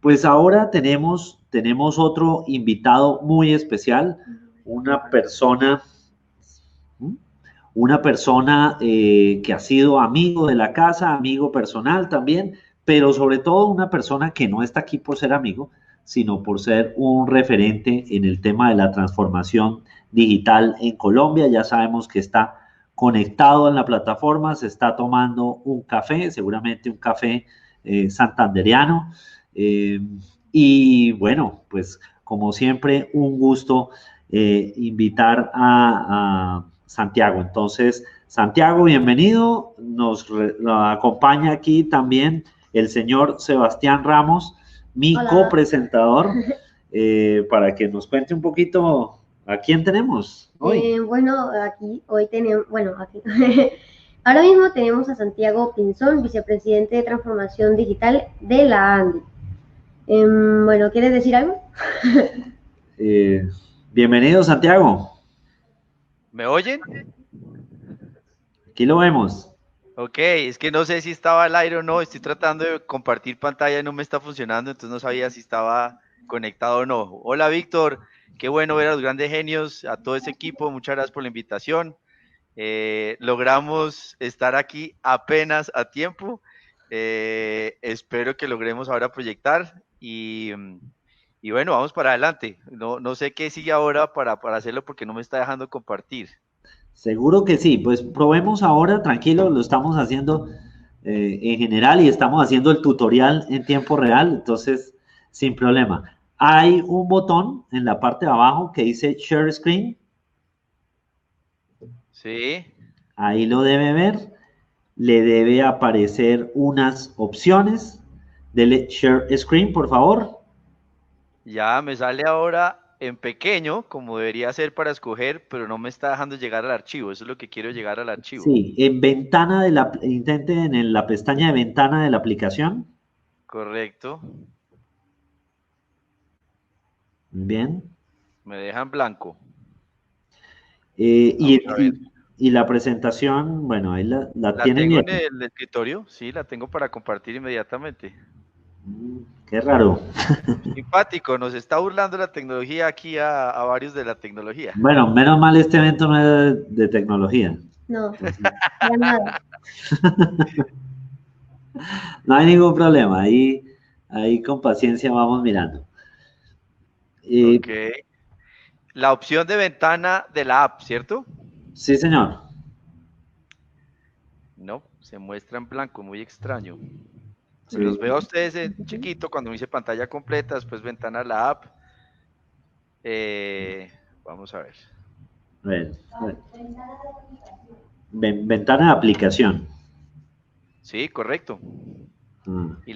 Pues ahora tenemos otro invitado muy especial, una persona, que ha sido amigo de la casa, amigo personal también, pero sobre todo una persona que no está aquí por ser amigo, sino por ser un referente en el tema de la transformación digital en Colombia. Ya sabemos que está conectado en la plataforma, se está tomando un café, seguramente un café santandereano. Eh, y bueno, pues como siempre, un gusto invitar a Santiago. Entonces, Santiago, bienvenido. Nos acompaña aquí también el señor Sebastián Ramos, mi Hola. copresentador, para que nos cuente un poquito a quién tenemos hoy. Bueno, aquí hoy tenemos, bueno, aquí. Ahora mismo tenemos a Santiago Pinzón, vicepresidente de Transformación Digital de la ANDI. Bueno, ¿quieres decir algo? Bienvenido, Santiago. ¿Me oyen? Aquí lo vemos. Ok, es que no sé si estaba al aire o no, estoy tratando de compartir pantalla y no me está funcionando, entonces no sabía si estaba conectado o no. Hola Víctor, qué bueno ver a los grandes genios, a todo ese equipo, muchas gracias por la invitación. Logramos estar aquí apenas a tiempo, espero que logremos ahora proyectar y bueno, vamos para adelante. No sé qué sigue ahora para hacerlo porque no me está dejando compartir. Seguro que sí, pues probemos ahora, tranquilo, lo estamos haciendo en general y estamos haciendo el tutorial en tiempo real, entonces sin problema. Hay un botón en la parte de abajo que dice Share Screen, Sí. ahí lo debe ver, le debe aparecer unas opciones, dele Share Screen, por favor. Ya me sale ahora en pequeño, como debería ser para escoger, pero no me está dejando llegar al archivo. Eso es lo que quiero llegar al archivo. Sí, en ventana de la, intente en la pestaña de ventana de la aplicación. Correcto. Bien. Me deja en blanco. Eh, Vamos a ver. y la presentación, bueno, ahí la La tiene tengo bien. en el escritorio. Sí, la tengo para compartir inmediatamente. Qué raro. Simpático, nos está burlando la tecnología aquí a varios de la tecnología. Bueno, menos mal este evento no es de tecnología. No, para nada. No hay ningún problema, ahí con paciencia vamos mirando. Eh, Ok. La opción de ventana de la app, ¿cierto? sí, señor. No, se muestra en blanco, muy extraño. Se Sí. los veo a ustedes en chiquito cuando me hice pantalla completa, después ventana de la app. Vamos a ver. A ver, ventana de aplicación. Sí, correcto. Ah, Y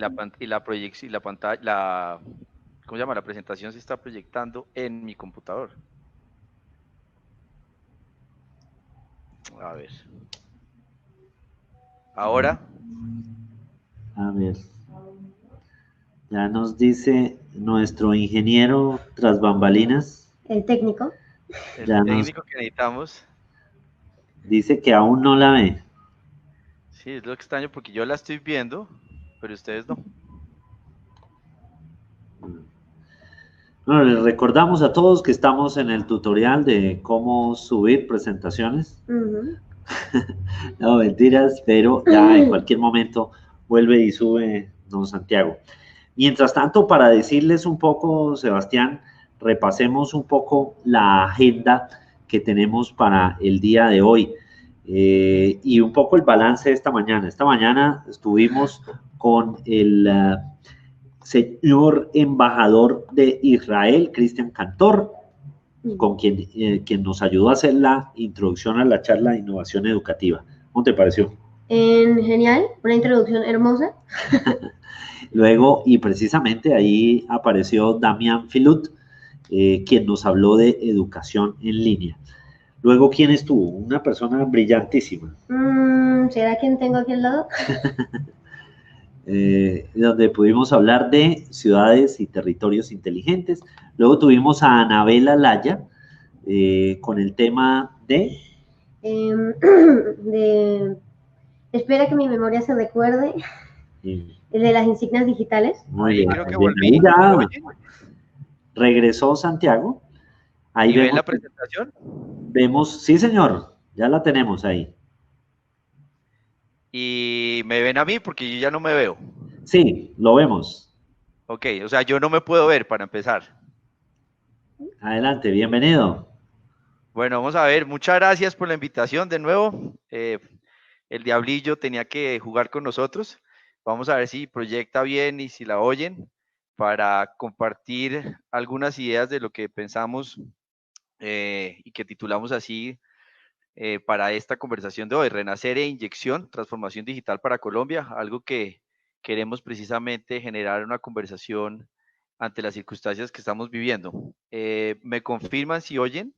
la proyección, y la pantalla, ¿cómo se llama? La presentación se está proyectando en mi computador. A ver. Ahora, a ver, ya nos dice nuestro ingeniero tras bambalinas, El técnico. el ya nos técnico que necesitamos. dice que aún no la ve. Sí, es lo extraño porque yo la estoy viendo, pero ustedes no. Bueno, les recordamos a todos que estamos en el tutorial de cómo subir presentaciones. No, mentiras, pero ya en cualquier momento vuelve y sube don Santiago. Mientras tanto, para decirles un poco, Sebastián, repasemos un poco la agenda que tenemos para el día de hoy y un poco el balance de esta mañana. Esta mañana estuvimos con el señor embajador de Israel, Cristian Cantor, con quien nos ayudó a hacer la introducción a la charla de innovación educativa. ¿Cómo te pareció? Genial, una introducción hermosa. Luego, y precisamente ahí apareció Damián Filut, quien nos habló de educación en línea. Luego, ¿quién estuvo? Una persona brillantísima. ¿Será quien tengo aquí al lado? Donde pudimos hablar de ciudades y territorios inteligentes. Luego tuvimos a Anabela Laya con el tema de... de... Espera que mi memoria se recuerde. El de las insignias digitales. Muy Ahí bien, creo que muy volví. bien. Ahí ¿Me ya oyen? regresó Santiago. Ahí ¿Y ven vemos, la presentación? sí señor, ya la tenemos ahí. Y me ven a mí porque yo ya no me veo. Sí, lo vemos. Ok, o sea, yo no me puedo ver para empezar. Adelante, bienvenido. Bueno, vamos a ver. Muchas gracias por la invitación de nuevo. El Diablillo tenía que jugar con nosotros. Vamos a ver si proyecta bien y si la oyen para compartir algunas ideas de lo que pensamos y que titulamos así para esta conversación de hoy, Renacer e Inyección, Transformación Digital para Colombia, algo que queremos precisamente generar una conversación ante las circunstancias que estamos viviendo. ¿Me confirman si oyen?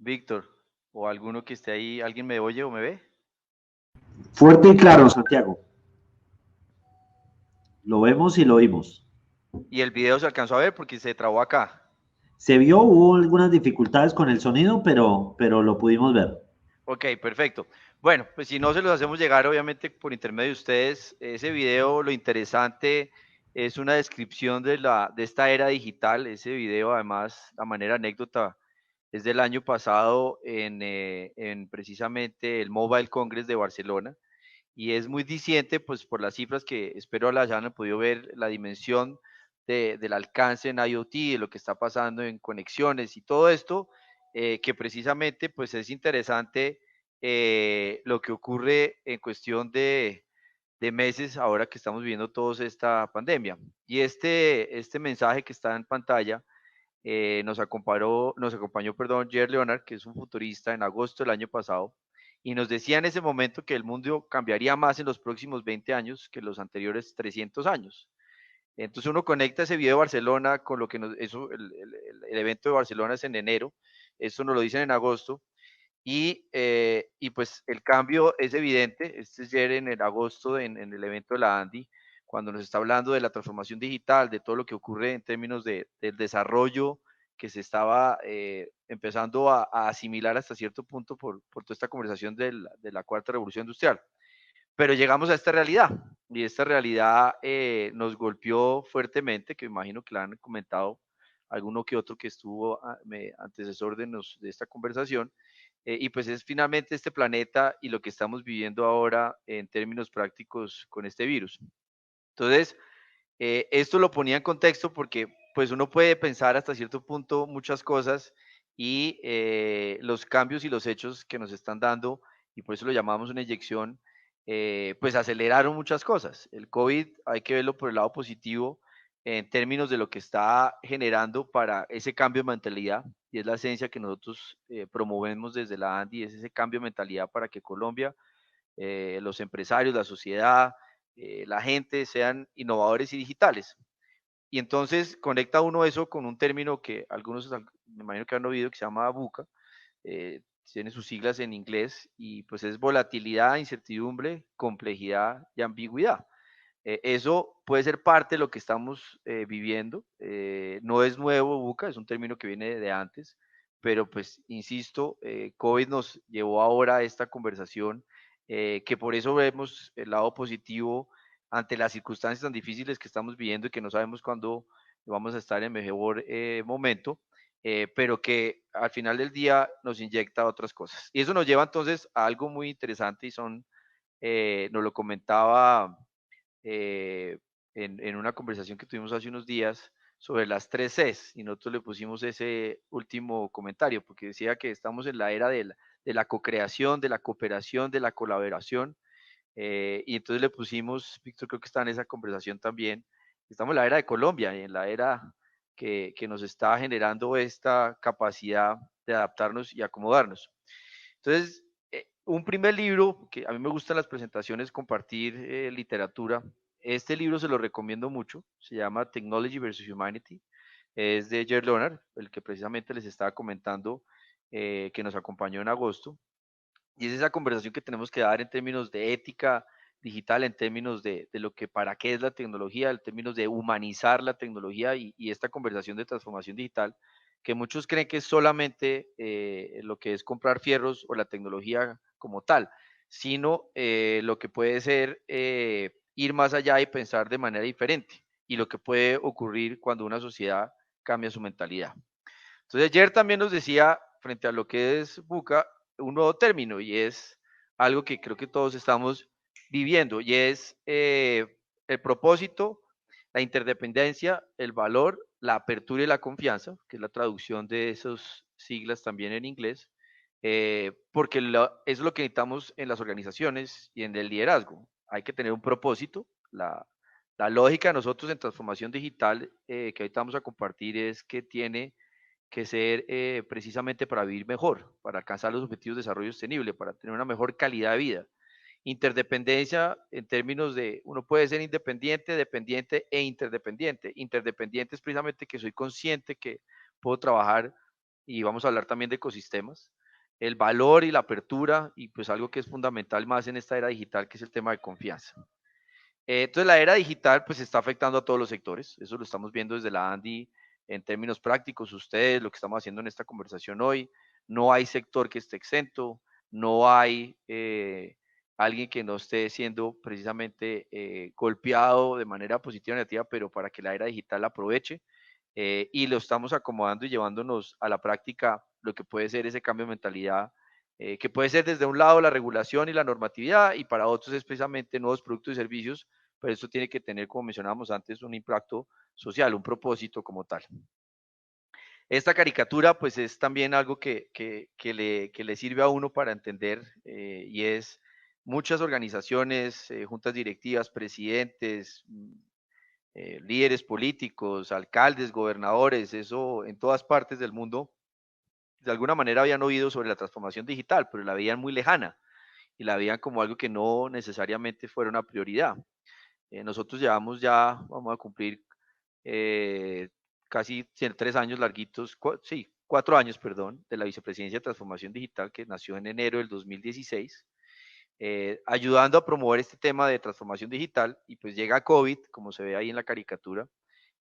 Víctor, o alguno que esté ahí, ¿alguien me oye o me ve? Fuerte y claro, Santiago. Lo vemos y lo oímos. Y el video se alcanzó a ver porque se trabó acá. Se vio, hubo algunas dificultades con el sonido, pero lo pudimos ver. Ok, perfecto. Bueno, pues si no se los hacemos llegar, obviamente por intermedio de ustedes, ese video, lo interesante es una descripción de esta era digital. Ese video, además, a manera anécdota, es del año pasado en precisamente el Mobile Congress de Barcelona y es muy diciente, pues por las cifras que espero las hayan podido ver, la dimensión del alcance en IoT, de lo que está pasando en conexiones y todo esto, que precisamente pues es interesante lo que ocurre en cuestión de meses ahora que estamos viviendo todos esta pandemia. Y este mensaje que está en pantalla nos acompañó, perdón, Jer Leonard, que es un futurista en agosto del año pasado, y nos decía en ese momento que el mundo cambiaría más en los próximos 20 años que los anteriores 300 años. Entonces uno conecta ese video de Barcelona con lo que el evento de Barcelona es en enero, eso nos lo dicen en agosto, y pues el cambio es evidente, este es ayer en el agosto en el evento de la Andy, cuando nos está hablando de la transformación digital, de todo lo que ocurre en términos del desarrollo que se estaba empezando a asimilar hasta cierto punto por toda esta conversación de la cuarta revolución industrial. Pero llegamos a esta realidad y esta realidad nos golpeó fuertemente, que imagino que la han comentado alguno que otro que estuvo antecesor de esta conversación, y pues es finalmente este planeta y lo que estamos viviendo ahora en términos prácticos con este virus. Entonces, Esto lo ponía en contexto porque pues uno puede pensar hasta cierto punto muchas cosas y los cambios y los hechos que nos están dando, y por eso lo llamamos una inyección, pues aceleraron muchas cosas. El COVID hay que verlo por el lado positivo en términos de lo que está generando para ese cambio de mentalidad, y es la esencia que nosotros promovemos desde la ANDI, es ese cambio de mentalidad para que Colombia, los empresarios, la sociedad, la gente sean innovadores y digitales. Y entonces conecta uno eso con un término que algunos me imagino que han oído, que se llama VUCA, tiene sus siglas en inglés, y pues es volatilidad, incertidumbre, complejidad y ambigüedad. Eso puede ser parte de lo que estamos viviendo. No es nuevo VUCA, es un término que viene de antes, pero pues insisto, COVID nos llevó ahora a esta conversación, que por eso vemos el lado positivo ante las circunstancias tan difíciles que estamos viviendo y que no sabemos cuándo vamos a estar en mejor momento, pero que al final del día nos inyecta otras cosas. Y eso nos lleva entonces a algo muy interesante, y son, nos lo comentaba eh, en una conversación que tuvimos hace unos días sobre las 3 Cs, y nosotros le pusimos ese último comentario porque decía que estamos en la era de la co-creación, de la cooperación, de la colaboración, y entonces le pusimos, Víctor creo que está en esa conversación también, estamos en la era de Colombia y en la era que nos está generando esta capacidad de adaptarnos y acomodarnos. Entonces, un primer libro, que a mí me gustan las presentaciones, compartir literatura. Este libro se lo recomiendo mucho, se llama Technology versus Humanity, es de Jerry Leonard, el que precisamente les estaba comentando, que nos acompañó en agosto, y es esa conversación que tenemos que dar en términos de ética digital, en términos de lo que para qué es la tecnología, en términos de humanizar la tecnología, y esta conversación de transformación digital, que muchos creen que es solamente lo que es comprar fierros o la tecnología como tal, sino lo que puede ser ir más allá y pensar de manera diferente, y lo que puede ocurrir cuando una sociedad cambia su mentalidad. Entonces, ayer también nos decía, frente a lo que es VUCA, un nuevo término, y es algo que creo que todos estamos viviendo, y es el propósito, la interdependencia, el valor, la apertura y la confianza, que es la traducción de esas siglas también en inglés, porque es lo que necesitamos en las organizaciones y en el liderazgo. Hay que tener un propósito. La lógica de nosotros en transformación digital, que ahorita vamos a compartir, es que tiene que ser precisamente para vivir mejor, para alcanzar los objetivos de desarrollo sostenible, para tener una mejor calidad de vida. Interdependencia en términos de, uno puede ser independiente, dependiente e interdependiente. Interdependiente es precisamente que soy consciente que puedo trabajar, y vamos a hablar también de ecosistemas, el valor y la apertura, y pues algo que es fundamental más en esta era digital, que es el tema de confianza. Entonces la era digital pues está afectando a todos los sectores, eso lo estamos viendo desde la ANDI en términos prácticos, ustedes, lo que estamos haciendo en esta conversación hoy, no hay sector que esté exento, no hay alguien que no esté siendo precisamente golpeado de manera positiva o negativa, pero para que la era digital la aproveche, y lo estamos acomodando y llevándonos a la práctica lo que puede ser ese cambio de mentalidad, que puede ser desde un lado la regulación y la normatividad, y para otros es precisamente nuevos productos y servicios, pero esto tiene que tener, como mencionábamos antes, un impacto social, un propósito como tal. Esta caricatura pues es también algo que le sirve a uno para entender, y es muchas organizaciones, juntas directivas, presidentes, líderes políticos, alcaldes, gobernadores, eso en todas partes del mundo, de alguna manera habían oído sobre la transformación digital, pero la veían muy lejana y la veían como algo que no necesariamente fuera una prioridad. Nosotros llevamos ya, vamos a cumplir eh, casi 3 años larguitos, sí, 4 años, perdón, de la Vicepresidencia de Transformación Digital, que nació en enero del 2016, ayudando a promover este tema de transformación digital, y pues llega COVID, como se ve ahí en la caricatura,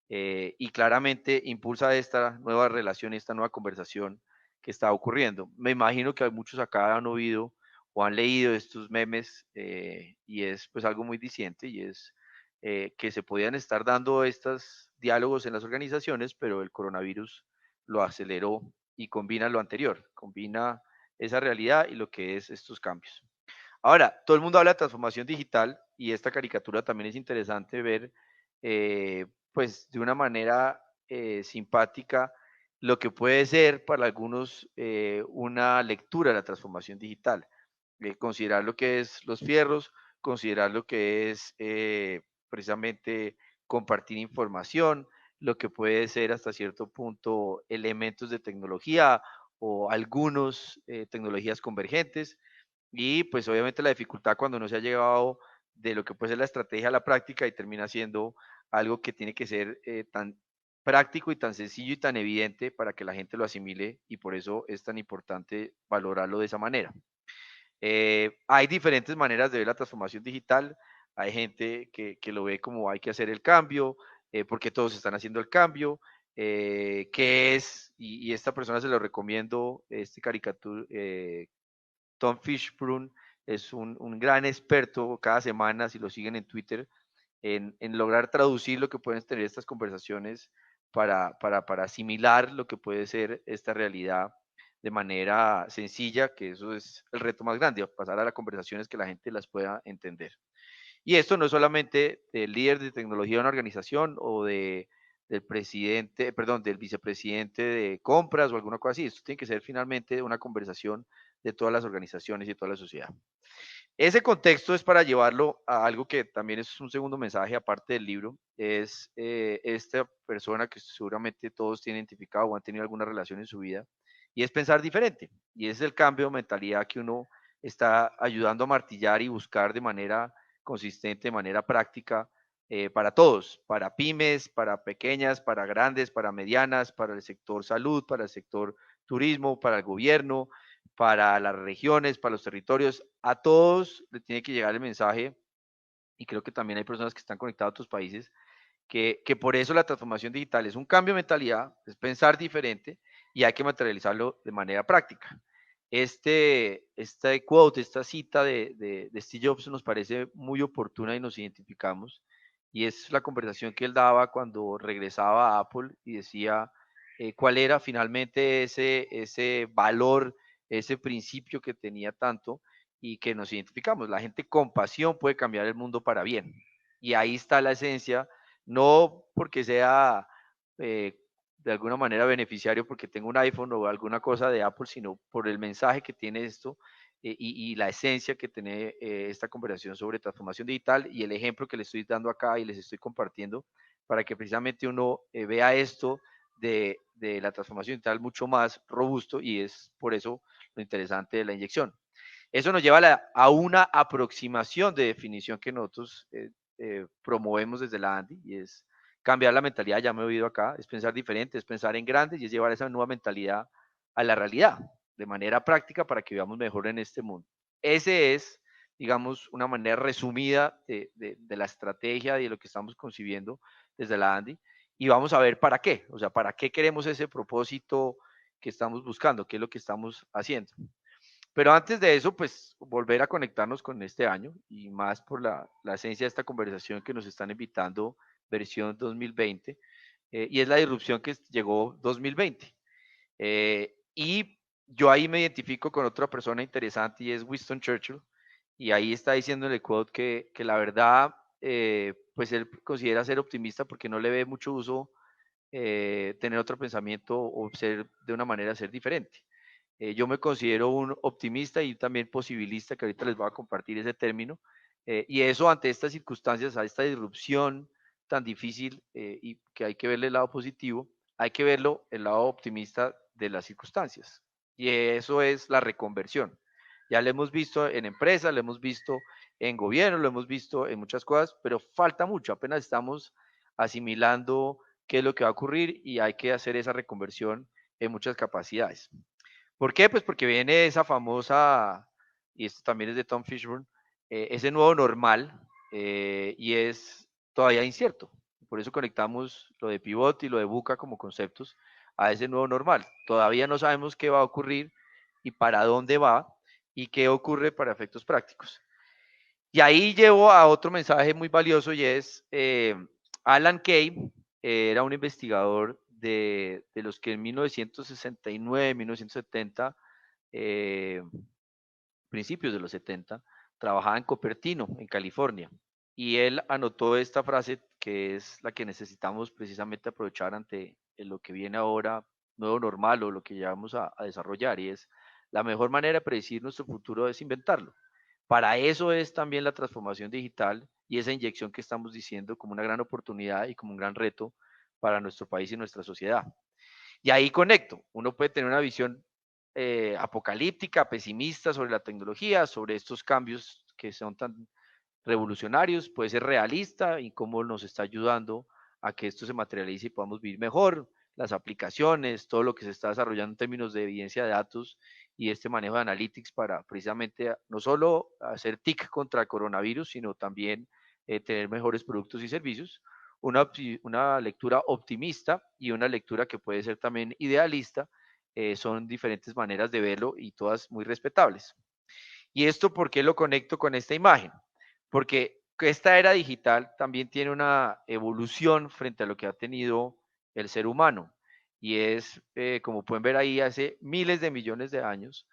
y claramente impulsa esta nueva relación, esta nueva conversación que está ocurriendo. Me imagino que muchos acá han oído o han leído estos memes, y es pues algo muy diciente, y es que se podían estar dando estos diálogos en las organizaciones, pero el coronavirus lo aceleró y combina lo anterior, combina esa realidad y lo que es estos cambios. Ahora, todo el mundo habla de transformación digital, y esta caricatura también es interesante ver pues de una manera simpática lo que puede ser para algunos una lectura de la transformación digital. Considerar lo que es los fierros, considerar lo que es precisamente compartir información, lo que puede ser hasta cierto punto elementos de tecnología o algunos tecnologías convergentes y pues obviamente la dificultad cuando no se ha llegado de lo que puede ser la estrategia a la práctica y termina siendo algo que tiene que ser tan práctico y tan sencillo y tan evidente para que la gente lo asimile y por eso es tan importante valorarlo de esa manera. Hay diferentes maneras de ver la transformación digital. Hay gente que lo ve como hay que hacer el cambio, porque todos están haciendo el cambio, que es, y esta persona se lo recomiendo, este caricatura, Tom Fishburne es un gran experto cada semana, si lo siguen en Twitter, en lograr traducir lo que pueden tener estas conversaciones para asimilar lo que puede ser esta realidad de manera sencilla, que eso es el reto más grande, pasar a las conversaciones que la gente las pueda entender. Y esto no es solamente del líder de tecnología de una organización o del presidente, perdón, del vicepresidente de compras o alguna cosa así. Esto tiene que ser finalmente una conversación de todas las organizaciones y toda la sociedad. Ese contexto es para llevarlo a algo que también es un segundo mensaje aparte del libro, es esta persona que seguramente todos tienen identificado o han tenido alguna relación en su vida, y es pensar diferente, y es el cambio de mentalidad que uno está ayudando a martillar y buscar de manera consistente, de manera práctica, para todos, para pymes, para pequeñas, para grandes, para medianas, para el sector salud, para el sector turismo, para el gobierno, para las regiones, para los territorios, a todos le tiene que llegar el mensaje, y creo que también hay personas que están conectadas a otros países, que por eso la transformación digital es un cambio de mentalidad, es pensar diferente y hay que materializarlo de manera práctica. Este quote, esta cita de Steve Jobs nos parece muy oportuna y nos identificamos, y es la conversación que él daba cuando regresaba a Apple y decía cuál era finalmente ese valor, ese principio que tenía tanto y que nos identificamos. La gente con pasión puede cambiar el mundo para bien. Y ahí está la esencia, no porque sea de alguna manera beneficiario porque tengo un iPhone o alguna cosa de Apple, sino por el mensaje que tiene esto y la esencia que tiene esta conversación sobre transformación digital y el ejemplo que les estoy dando acá y les estoy compartiendo para que precisamente uno vea esto de la transformación digital mucho más robusto, y es por eso lo interesante de la inyección. Eso nos lleva a una aproximación de definición que nosotros promovemos desde la ANDI, y es cambiar la mentalidad, ya me he oído acá, es pensar diferente, es pensar en grandes y es llevar esa nueva mentalidad a la realidad de manera práctica para que vivamos mejor en este mundo. Ese es, digamos, una manera resumida de la estrategia y de lo que estamos concibiendo desde la ANDI, y vamos a ver para qué, o sea, para qué queremos ese propósito que estamos buscando, qué es lo que estamos haciendo. Pero antes de eso, pues volver a conectarnos con este año y más por la esencia de esta conversación que nos están invitando, versión 2020, y es la disrupción que llegó 2020. Y yo ahí me identifico con otra persona interesante y es Winston Churchill, y ahí está diciendo en el quote que la verdad, pues él considera ser optimista porque no le ve mucho uso tener otro pensamiento o ser de una manera ser diferente. Yo me considero un optimista y también posibilista, que ahorita les voy a compartir ese término, y eso ante estas circunstancias, a esta disrupción tan difícil y que hay que verle el lado positivo, hay que verlo el lado optimista de las circunstancias, y eso es la reconversión. Ya lo hemos visto en empresas, lo hemos visto en gobierno, lo hemos visto en muchas cosas, pero falta mucho, apenas estamos asimilando qué es lo que va a ocurrir y hay que hacer esa reconversión en muchas capacidades. ¿Por qué? Pues porque viene esa famosa, y esto también es de Tom Fishburne, ese nuevo normal, y es todavía incierto. Por eso conectamos lo de pivot y lo de buca como conceptos a ese nuevo normal. Todavía no sabemos qué va a ocurrir y para dónde va y qué ocurre para efectos prácticos. Y ahí llevo a otro mensaje muy valioso, y es Alan Kay, era un investigador de los que en 1969, 1970, principios de los 70, trabajaba en Cupertino, en California, y él anotó esta frase que es la que necesitamos precisamente aprovechar ante lo que viene ahora, nuevo normal o lo que ya vamos a desarrollar, y es la mejor manera de predecir nuestro futuro es inventarlo. Para eso es también la transformación digital y esa inyección que estamos diciendo como una gran oportunidad y como un gran reto para nuestro país y nuestra sociedad. Y ahí conecto, uno puede tener una visión apocalíptica, pesimista sobre la tecnología, sobre estos cambios que son tan revolucionarios, puede ser realista y cómo nos está ayudando a que esto se materialice y podamos vivir mejor, las aplicaciones, todo lo que se está desarrollando en términos de evidencia de datos y este manejo de analytics para precisamente no solo hacer TIC contra el coronavirus, sino también tener mejores productos y servicios. Una lectura optimista y una lectura que puede ser también idealista, son diferentes maneras de verlo y todas muy respetables. ¿Y esto por qué lo conecto con esta imagen? Porque esta era digital también tiene una evolución frente a lo que ha tenido el ser humano. Y es, como pueden ver ahí, hace miles de millones de años,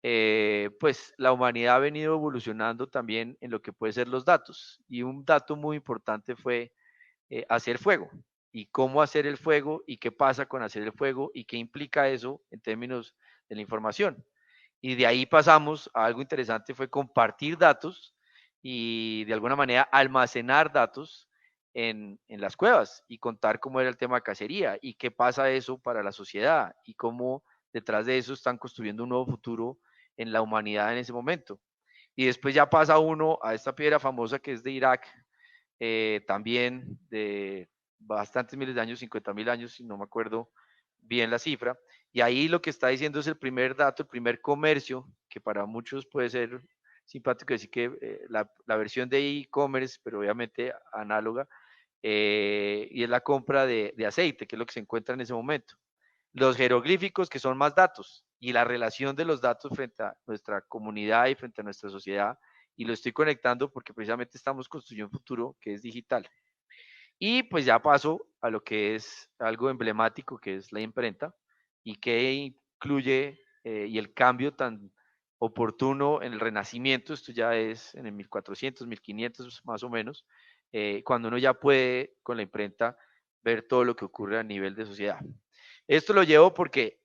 pues la humanidad ha venido evolucionando también en lo que puede ser los datos. Y un dato muy importante fue hacer fuego. Y cómo hacer el fuego y qué pasa con hacer el fuego y qué implica eso en términos de la información. Y de ahí pasamos a algo interesante, fue compartir datos y de alguna manera almacenar datos en las cuevas y contar cómo era el tema de cacería y qué pasa eso para la sociedad y cómo detrás de eso están construyendo un nuevo futuro en la humanidad en ese momento. Y después ya pasa uno a esta piedra famosa que es de Irak, también de bastantes miles de años, 50.000 años, si no me acuerdo bien la cifra. Y ahí lo que está diciendo es el primer dato, el primer comercio, que para muchos puede ser simpático decir que la versión de e-commerce, pero obviamente análoga, y es la compra de aceite, que es lo que se encuentra en ese momento. Los jeroglíficos, que son más datos, y la relación de los datos frente a nuestra comunidad y frente a nuestra sociedad, y lo estoy conectando porque precisamente estamos construyendo un futuro que es digital. Y pues ya paso a lo que es algo emblemático, que es la imprenta, y que incluye y el cambio tan oportuno en el Renacimiento, esto ya es en el 1400, 1500 más o menos, cuando uno ya puede con la imprenta ver todo lo que ocurre a nivel de sociedad. Esto lo llevo porque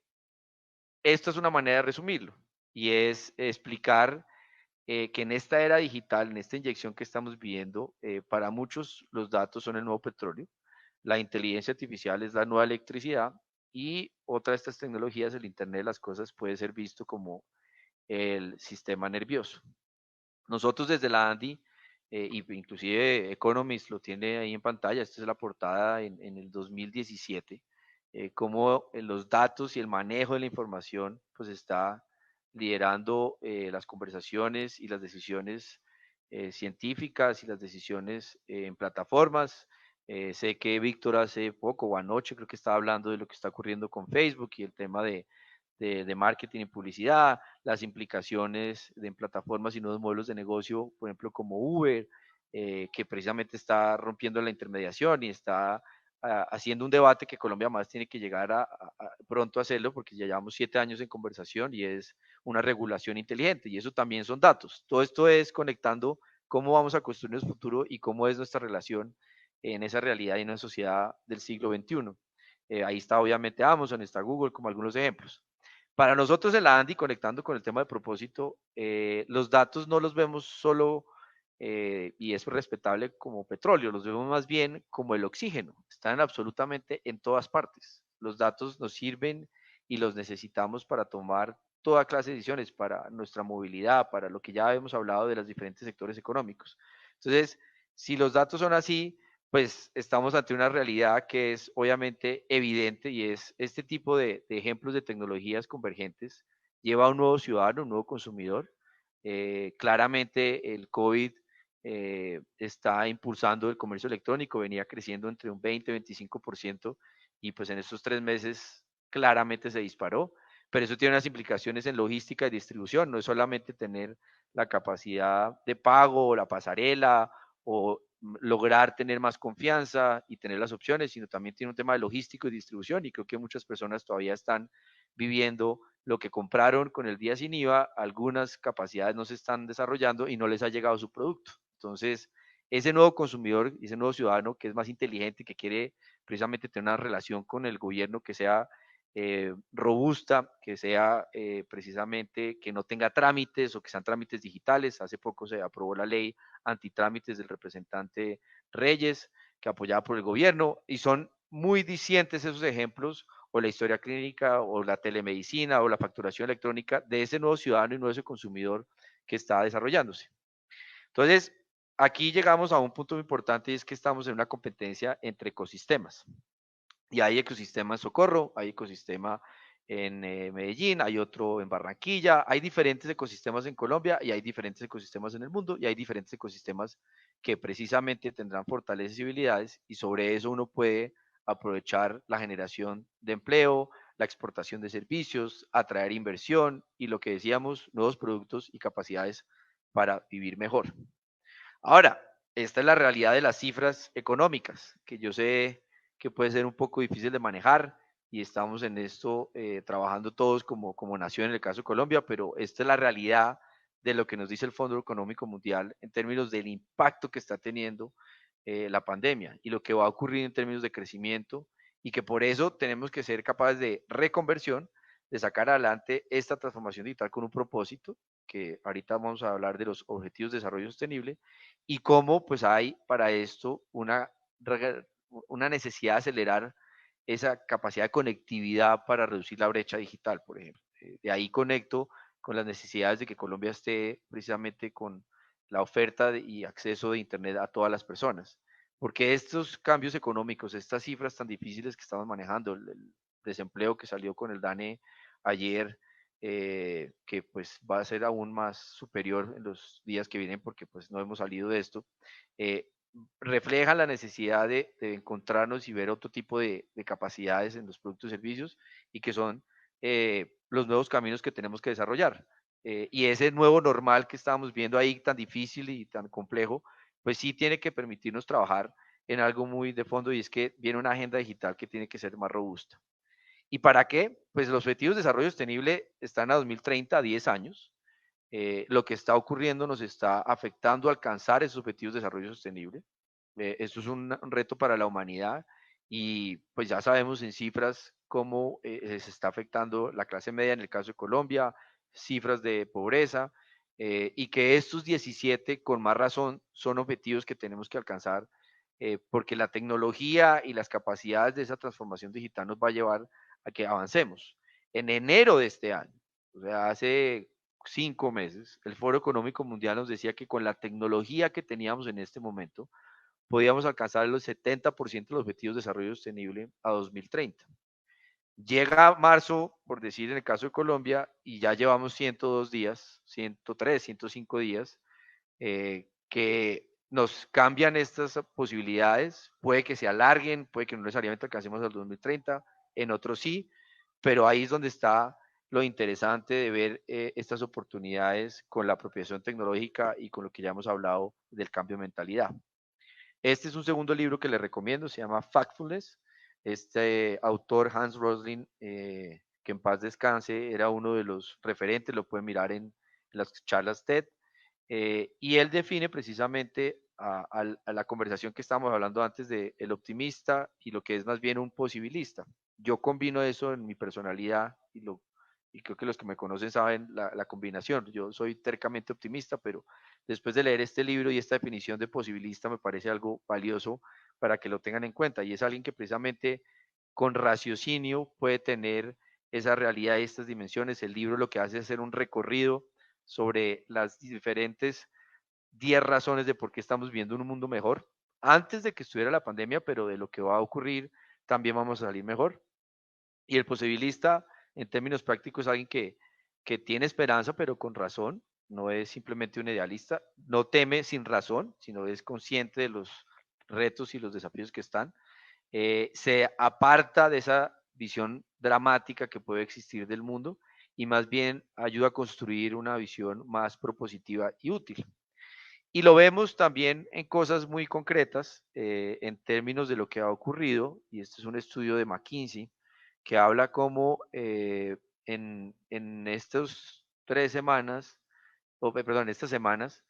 esto es una manera de resumirlo y es explicar que en esta era digital, en esta inyección que estamos viviendo, para muchos los datos son el nuevo petróleo, la inteligencia artificial es la nueva electricidad y otra de estas tecnologías, el Internet de las Cosas, puede ser visto como el sistema nervioso. Nosotros desde la ANDI, inclusive Economist lo tiene ahí en pantalla, esta es la portada en el 2017, cómo los datos y el manejo de la información pues está liderando las conversaciones y las decisiones científicas y las decisiones en plataformas. Sé que Víctor hace poco o anoche creo que estaba hablando de lo que está ocurriendo con Facebook y el tema de marketing y publicidad, las implicaciones en plataformas y nuevos modelos de negocio, por ejemplo, como Uber, que precisamente está rompiendo la intermediación y está haciendo un debate que Colombia más tiene que llegar a pronto a hacerlo, porque ya llevamos 7 años en conversación y es una regulación inteligente y eso también son datos. Todo esto es conectando cómo vamos a construir nuestro futuro y cómo es nuestra relación en esa realidad y en una sociedad del siglo XXI. Ahí está obviamente Amazon, está Google como algunos ejemplos. Para nosotros en la ANDI, conectando con el tema de propósito, los datos no los vemos solo, y es respetable, como petróleo, los vemos más bien como el oxígeno, están absolutamente en todas partes. Los datos nos sirven y los necesitamos para tomar toda clase de decisiones, para nuestra movilidad, para lo que ya hemos hablado de los diferentes sectores económicos. Entonces, si los datos son así, pues estamos ante una realidad que es obviamente evidente y es este tipo de ejemplos de tecnologías convergentes lleva a un nuevo ciudadano, un nuevo consumidor. Claramente el COVID está impulsando el comercio electrónico, venía creciendo entre un 20 y 25% y pues en estos 3 meses claramente se disparó, pero eso tiene unas implicaciones en logística y distribución, no es solamente tener la capacidad de pago o la pasarela o lograr tener más confianza y tener las opciones, sino también tiene un tema de logístico y distribución y creo que muchas personas todavía están viviendo lo que compraron con el día sin IVA, algunas capacidades no se están desarrollando y no les ha llegado su producto. Entonces, ese nuevo consumidor, ese nuevo ciudadano que es más inteligente, que quiere precisamente tener una relación con el gobierno que sea robusta, que sea precisamente que no tenga trámites o que sean trámites digitales. Hace poco se aprobó la ley antitrámites del representante Reyes, que apoyada por el gobierno, y son muy dicientes esos ejemplos, o la historia clínica, o la telemedicina, o la facturación electrónica de ese nuevo ciudadano y nuevo ese consumidor que está desarrollándose. Entonces, aquí llegamos a un punto muy importante y es que estamos en una competencia entre ecosistemas. Y hay ecosistema en Socorro, hay ecosistema en Medellín, hay otro en Barranquilla, hay diferentes ecosistemas en Colombia y hay diferentes ecosistemas en el mundo y hay diferentes ecosistemas que precisamente tendrán fortalezas y habilidades y sobre eso uno puede aprovechar la generación de empleo, la exportación de servicios, atraer inversión y lo que decíamos, nuevos productos y capacidades para vivir mejor. Ahora, esta es la realidad de las cifras económicas, que yo sé que puede ser un poco difícil de manejar y estamos en esto trabajando todos como nación en el caso de Colombia, pero esta es la realidad de lo que nos dice el Fondo Económico Mundial en términos del impacto que está teniendo la pandemia y lo que va a ocurrir en términos de crecimiento y que por eso tenemos que ser capaces de reconversión, de sacar adelante esta transformación digital con un propósito, que ahorita vamos a hablar de los Objetivos de Desarrollo Sostenible, y cómo pues hay para esto una necesidad de acelerar esa capacidad de conectividad para reducir la brecha digital, por ejemplo. De ahí conecto con las necesidades de que Colombia esté precisamente con la oferta y acceso de Internet a todas las personas. Porque estos cambios económicos, estas cifras tan difíciles que estamos manejando, el desempleo que salió con el DANE ayer, que pues va a ser aún más superior en los días que vienen porque pues no hemos salido de esto, eh, refleja la necesidad de encontrarnos y ver otro tipo de capacidades en los productos y servicios y que son los nuevos caminos que tenemos que desarrollar. Y ese nuevo normal que estábamos viendo ahí tan difícil y tan complejo, pues sí tiene que permitirnos trabajar en algo muy de fondo y es que viene una agenda digital que tiene que ser más robusta. ¿Y para qué? Pues los objetivos de desarrollo sostenible están a 2030, a 10 años. Lo que está ocurriendo nos está afectando a alcanzar esos objetivos de desarrollo sostenible. Esto es un reto para la humanidad y pues ya sabemos en cifras cómo se está afectando la clase media en el caso de Colombia, cifras de pobreza, y que estos 17 con más razón son objetivos que tenemos que alcanzar porque la tecnología y las capacidades de esa transformación digital nos va a llevar a que avancemos. En enero de este año, o sea, hace 5 meses, el Foro Económico Mundial nos decía que con la tecnología que teníamos en este momento, podíamos alcanzar los 70% de los objetivos de desarrollo sostenible a 2030. Llega marzo, por decir en el caso de Colombia, y ya llevamos 102 días, 103, 105 días, que nos cambian estas posibilidades. Puede que se alarguen, puede que no necesariamente alcancemos al 2030, en otros sí, pero ahí es donde está lo interesante de ver estas oportunidades con la apropiación tecnológica y con lo que ya hemos hablado del cambio de mentalidad. Este es un segundo libro que les recomiendo, se llama Factfulness. Este autor, Hans Rosling, que en paz descanse, era uno de los referentes, lo pueden mirar en las charlas TED, y él define precisamente a la conversación que estábamos hablando antes de el optimista y lo que es más bien un posibilista. Yo combino eso en mi personalidad y creo que los que me conocen saben la combinación. Yo soy tercamente optimista, pero después de leer este libro y esta definición de posibilista me parece algo valioso para que lo tengan en cuenta. Y es alguien que precisamente con raciocinio puede tener esa realidad y estas dimensiones. El libro lo que hace es hacer un recorrido sobre las diferentes 10 razones de por qué estamos viendo un mundo mejor antes de que estuviera la pandemia, pero de lo que va a ocurrir también vamos a salir mejor. Y el posibilista, en términos prácticos, es alguien que tiene esperanza, pero con razón, no es simplemente un idealista, no teme sin razón, sino es consciente de los retos y los desafíos que están. Se aparta de esa visión dramática que puede existir del mundo y más bien ayuda a construir una visión más propositiva y útil. Y lo vemos también en cosas muy concretas en términos de lo que ha ocurrido, y este es un estudio de McKinsey que habla cómo en estas 3 semanas, perdón, estas semanas,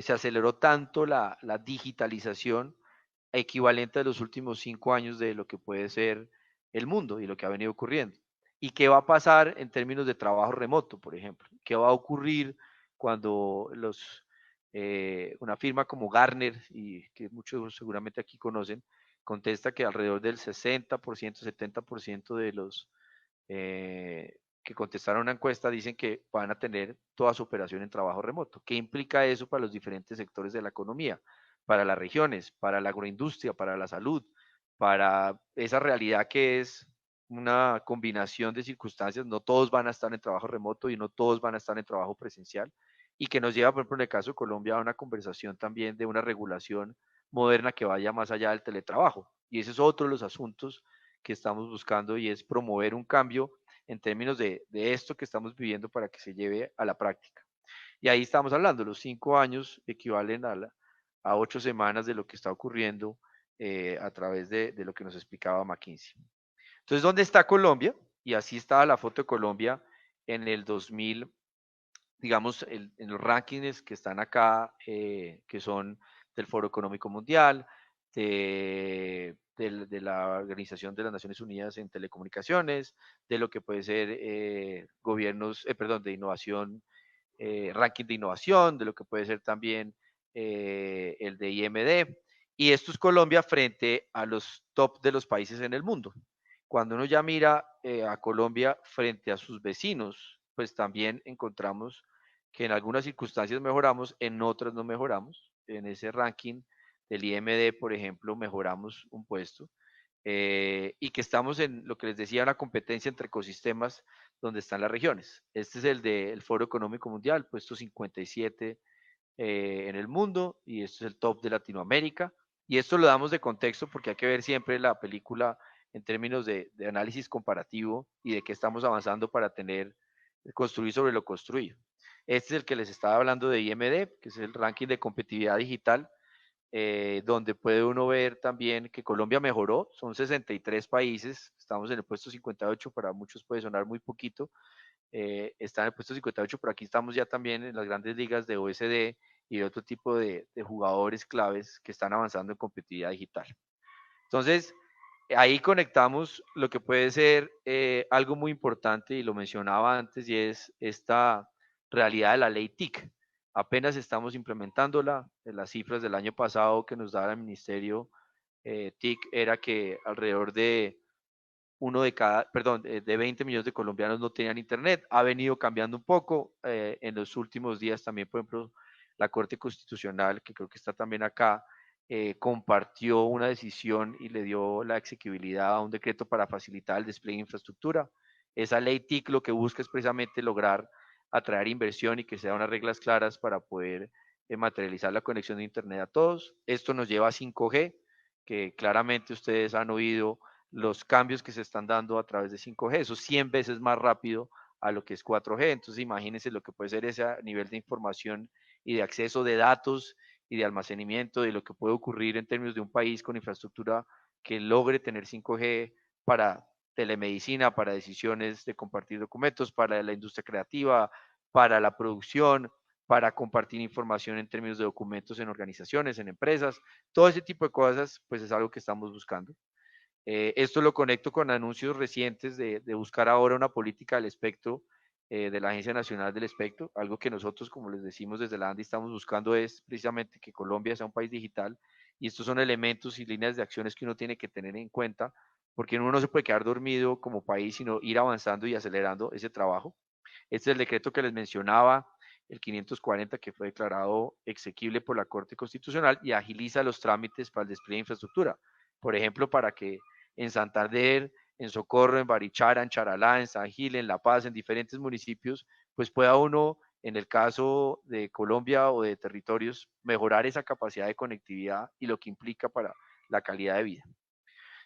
se aceleró tanto la digitalización equivalente a los últimos 5 años de lo que puede ser el mundo y lo que ha venido ocurriendo. ¿Y qué va a pasar en términos de trabajo remoto, por ejemplo? ¿Qué va a ocurrir cuando una firma como Gartner, y que muchos seguramente aquí conocen, contesta que alrededor del 60%, 70% de los que contestaron una encuesta dicen que van a tener toda su operación en trabajo remoto? ¿Qué implica eso para los diferentes sectores de la economía, para las regiones, para la agroindustria, para la salud, para esa realidad que es una combinación de circunstancias? No todos van a estar en trabajo remoto y no todos van a estar en trabajo presencial, y que nos lleva, por ejemplo, en el caso de Colombia, a una conversación también de una regulación moderna que vaya más allá del teletrabajo. Y ese es otro de los asuntos que estamos buscando, y es promover un cambio en términos de esto que estamos viviendo para que se lleve a la práctica. Y ahí estamos hablando, los 5 años equivalen a 8 semanas de lo que está ocurriendo a través de lo que nos explicaba McKinsey. Entonces, ¿dónde está Colombia? Y así estaba la foto de Colombia en el 2000, digamos, en los rankings que están acá, que son del Foro Económico Mundial, de la Organización de las Naciones Unidas en Telecomunicaciones, de lo que puede ser gobiernos, perdón, de innovación, ranking de innovación, de lo que puede ser también el de IMD. Y esto es Colombia frente a los top de los países en el mundo. Cuando uno ya mira a Colombia frente a sus vecinos, pues también encontramos que en algunas circunstancias mejoramos, en otras no mejoramos. En ese ranking del IMD, por ejemplo, mejoramos un puesto. Y que estamos en lo que les decía, una competencia entre ecosistemas donde están las regiones. Este es el del Foro Económico Mundial, puesto 57 en el mundo, y esto es el top de Latinoamérica. Y esto lo damos de contexto porque hay que ver siempre la película en términos de análisis comparativo y de qué estamos avanzando para construir sobre lo construido. Este es el que les estaba hablando de IMD, que es el ranking de competitividad digital, donde puede uno ver también que Colombia mejoró. Son 63 países, estamos en el puesto 58, para muchos puede sonar muy poquito, está en el puesto 58, pero aquí estamos ya también en las grandes ligas de OSD y de otro tipo de jugadores claves que están avanzando en competitividad digital. Entonces, ahí conectamos lo que puede ser algo muy importante, y lo mencionaba antes, y es esta realidad de la ley TIC. Apenas estamos implementándola. Las cifras del año pasado que nos daba el ministerio TIC era que alrededor de de 20 millones de colombianos no tenían internet. Ha venido cambiando un poco en los últimos días también. Por ejemplo, la Corte Constitucional, que creo que está también acá, compartió una decisión y le dio la exequibilidad a un decreto para facilitar el despliegue de infraestructura. Esa ley TIC lo que busca es precisamente lograr atraer inversión y que sean unas reglas claras para poder materializar la conexión de internet a todos. Esto nos lleva a 5G, que claramente ustedes han oído los cambios que se están dando a través de 5G. Eso es 100 veces más rápido a lo que es 4G. Entonces, imagínense lo que puede ser ese nivel de información y de acceso de datos y de almacenamiento, de lo que puede ocurrir en términos de un país con infraestructura que logre tener 5G para telemedicina, para decisiones de compartir documentos, para la industria creativa, para la producción, para compartir información en términos de documentos en organizaciones, en empresas. Todo ese tipo de cosas, pues es algo que estamos buscando. Esto lo conecto con anuncios recientes de buscar ahora una política del espectro de la Agencia Nacional del Espectro. Algo que nosotros, como les decimos desde la ANDI, estamos buscando es precisamente que Colombia sea un país digital, y estos son elementos y líneas de acciones que uno tiene que tener en cuenta, porque uno no se puede quedar dormido como país, sino ir avanzando y acelerando ese trabajo. Este es el decreto que les mencionaba, el 540, que fue declarado exequible por la Corte Constitucional y agiliza los trámites para el despliegue de infraestructura. Por ejemplo, para que en Santander, en Socorro, en Barichara, en Charalá, en San Gil, en La Paz, en diferentes municipios, pues pueda uno, en el caso de Colombia o de territorios, mejorar esa capacidad de conectividad y lo que implica para la calidad de vida.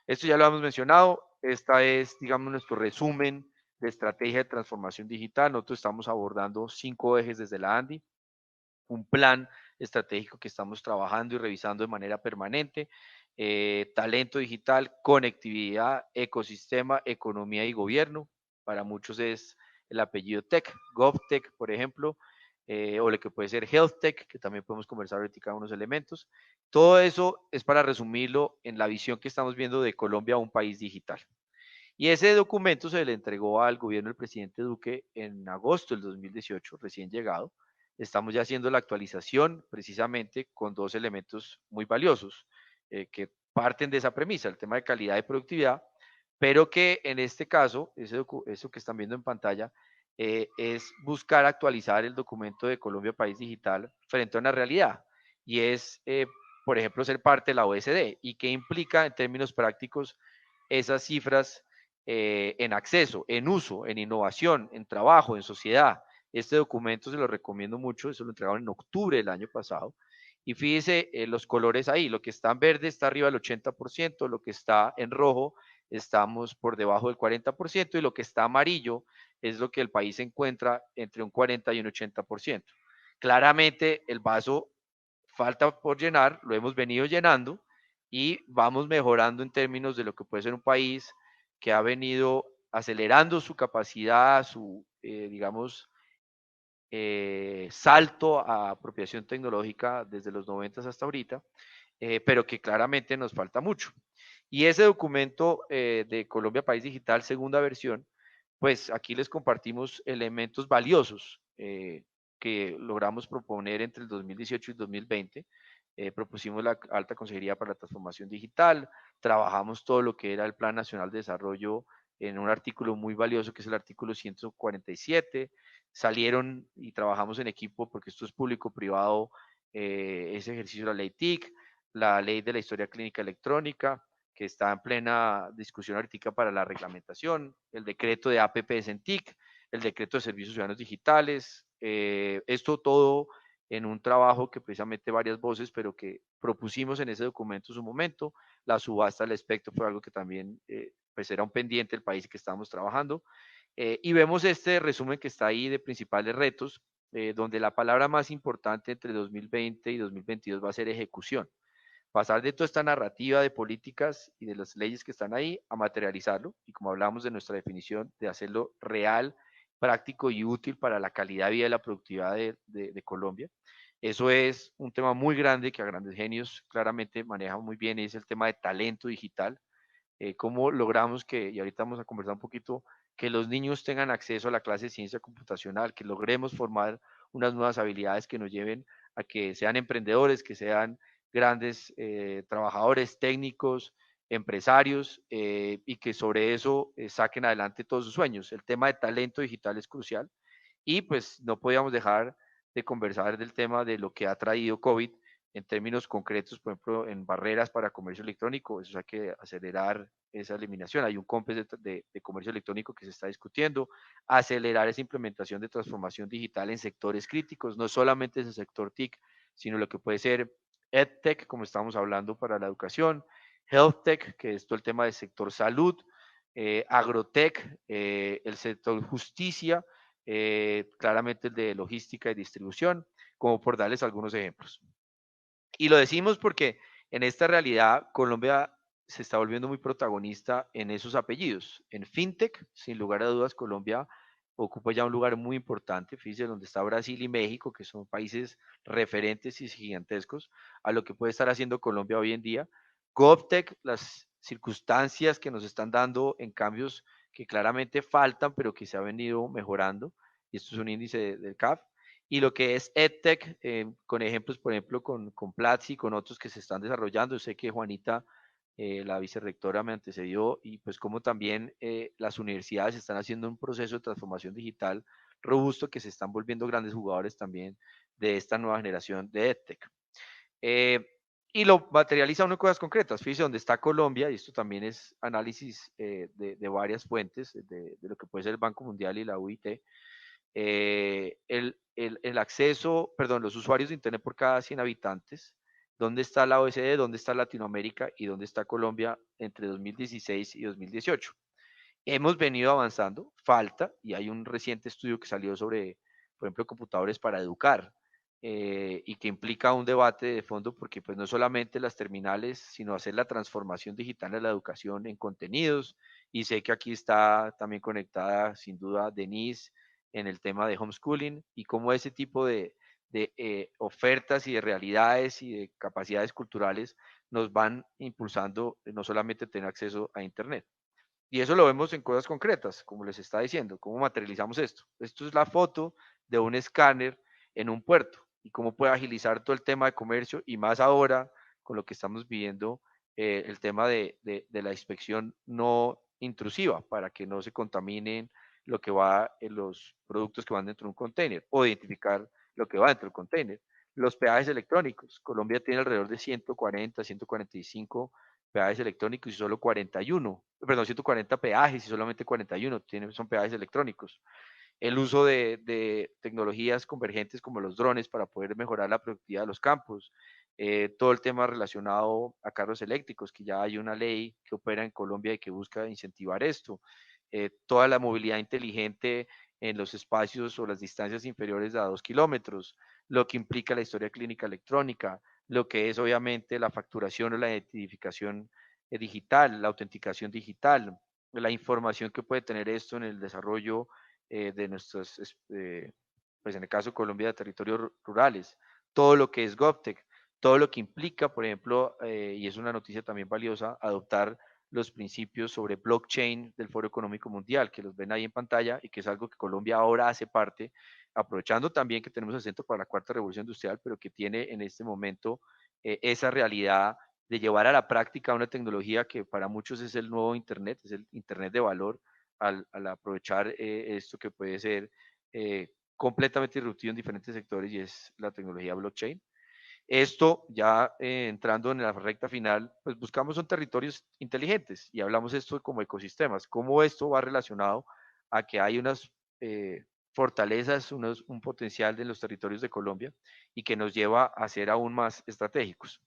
Esto ya lo hemos mencionado. Esta es, digamos, nuestro resumen de estrategia de transformación digital. Nosotros estamos abordando 5 ejes desde la ANDI, un plan estratégico que estamos trabajando y revisando de manera permanente. Talento digital, conectividad, ecosistema, economía y gobierno. Para muchos es el apellido Tech, GovTech, por ejemplo. o lo que puede ser Health Tech, que también podemos conversar ahorita unos elementos. Todo eso es para resumirlo en la visión que estamos viendo de Colombia a un país digital. Y ese documento se le entregó al gobierno del presidente Duque en agosto del 2018, recién llegado. Estamos ya haciendo la actualización precisamente con dos elementos muy valiosos que parten de esa premisa, el tema de calidad y productividad, pero que en este caso, eso que están viendo en pantalla, es buscar actualizar el documento de Colombia País Digital frente a una realidad. Y es, por ejemplo, ser parte de la OECD. ¿Y qué implica en términos prácticos esas cifras en acceso, en uso, en innovación, en trabajo, en sociedad? Este documento se lo recomiendo mucho, eso lo entregaron en octubre del año pasado. Y fíjese los colores ahí, lo que está en verde está arriba del 80%, lo que está en rojo estamos por debajo del 40% y lo que está amarillo es lo que el país se encuentra entre un 40 y un 80%. Claramente el vaso falta por llenar, lo hemos venido llenando y vamos mejorando en términos de lo que puede ser un país que ha venido acelerando su capacidad, su, digamos, salto a apropiación tecnológica desde los 90 hasta ahorita, pero que claramente nos falta mucho. Y ese documento de Colombia País Digital, segunda versión, pues aquí les compartimos elementos valiosos que logramos proponer entre el 2018 y 2020. Propusimos la Alta Consejería para la Transformación Digital, trabajamos todo lo que era el Plan Nacional de Desarrollo en un artículo muy valioso que es el artículo 147. Salieron y trabajamos en equipo porque esto es público-privado, ese ejercicio de la ley TIC, la ley de la historia clínica electrónica, que está en plena discusión ahorita para la reglamentación, el decreto de APPs en TIC, el decreto de servicios ciudadanos digitales, esto todo en un trabajo que precisamente varias voces, pero que propusimos en ese documento en su momento. La subasta del espectro fue algo que también pues era un pendiente del país que estábamos trabajando. Y vemos este resumen que está ahí de principales retos, donde la palabra más importante entre 2020 y 2022 va a ser ejecución. Pasar de toda esta narrativa de políticas y de las leyes que están ahí a materializarlo y, como hablamos de nuestra definición, de hacerlo real, práctico y útil para la calidad de vida y la productividad de Colombia. Eso es un tema muy grande que a Grandes Genios claramente maneja muy bien, y es el tema de talento digital. Cómo logramos que, y ahorita vamos a conversar un poquito, que los niños tengan acceso a la clase de ciencia computacional, que logremos formar unas nuevas habilidades que nos lleven a que sean emprendedores, que sean grandes trabajadores técnicos, empresarios, y que sobre eso saquen adelante todos sus sueños. El tema de talento digital es crucial y pues no podíamos dejar de conversar del tema de lo que ha traído COVID en términos concretos, por ejemplo, en barreras para comercio electrónico. Eso hay que acelerar esa eliminación. Hay un COMPES de comercio electrónico que se está discutiendo, acelerar esa implementación de transformación digital en sectores críticos, no solamente ese sector TIC, sino lo que puede ser EdTech, como estamos hablando para la educación, HealthTech, que es todo el tema del sector salud, Agrotech, el sector justicia, claramente el de logística y distribución, como por darles algunos ejemplos. Y lo decimos porque en esta realidad Colombia se está volviendo muy protagonista en esos apellidos. En FinTech, sin lugar a dudas, Colombia ocupa ya un lugar muy importante, fíjense, donde está Brasil y México, que son países referentes y gigantescos a lo que puede estar haciendo Colombia hoy en día. GovTech, las circunstancias que nos están dando en cambios que claramente faltan, pero que se ha venido mejorando, y esto es un índice del CAF, y lo que es EdTech, con ejemplos, por ejemplo, con Platzi y con otros que se están desarrollando. Yo sé que Juanita, la vicerrectora, me antecedió, y pues como también las universidades están haciendo un proceso de transformación digital robusto, que se están volviendo grandes jugadores también de esta nueva generación de EdTech. Y lo materializa uno en cosas concretas. Fíjese dónde está Colombia, y esto también es análisis de varias fuentes, de lo que puede ser el Banco Mundial y la UIT. El acceso, perdón, los usuarios de Internet por cada 100 habitantes, dónde está la OECD, dónde está Latinoamérica y dónde está Colombia entre 2016 y 2018. Hemos venido avanzando, falta, y hay un reciente estudio que salió sobre, por ejemplo, computadores para educar, y que implica un debate de fondo porque pues no solamente las terminales, sino hacer la transformación digital de la educación en contenidos, y sé que aquí está también conectada sin duda Denise en el tema de homeschooling y cómo ese tipo de ofertas y de realidades y de capacidades culturales nos van impulsando no solamente tener acceso a Internet. Y eso lo vemos en cosas concretas, como les está diciendo, cómo materializamos esto. Esto es la foto de un escáner en un puerto y cómo puede agilizar todo el tema de comercio y más ahora con lo que estamos viviendo, el tema de la inspección no intrusiva para que no se contaminen lo que va en los productos que van dentro de un container o identificar lo que va dentro del container. Los peajes electrónicos. Colombia tiene alrededor de 140, 145 peajes electrónicos y solo 41, perdón, 140 peajes y solamente 41 son peajes electrónicos. El uso de tecnologías convergentes como los drones para poder mejorar la productividad de los campos. Todo el tema relacionado a carros eléctricos, que ya hay una ley que opera en Colombia y que busca incentivar esto. Toda la movilidad inteligente en los espacios o las distancias inferiores a 2 kilómetros, lo que implica la historia clínica electrónica, lo que es obviamente la facturación o la identificación digital, la autenticación digital, la información que puede tener esto en el desarrollo de nuestros, pues en el caso de Colombia, de territorios rurales, todo lo que es GovTech, todo lo que implica, por ejemplo, y es una noticia también valiosa, adoptar los principios sobre blockchain del Foro Económico Mundial, que los ven ahí en pantalla y que es algo que Colombia ahora hace parte, aprovechando también que tenemos el Centro para la Cuarta Revolución Industrial, pero que tiene en este momento esa realidad de llevar a la práctica una tecnología que para muchos es el nuevo Internet, es el Internet de valor, al aprovechar esto que puede ser completamente disruptivo en diferentes sectores y es la tecnología blockchain. Esto ya entrando en la recta final, pues buscamos son territorios inteligentes y hablamos esto como ecosistemas, cómo esto va relacionado a que hay unas fortalezas, un potencial de los territorios de Colombia y que nos lleva a ser aún más estratégicos.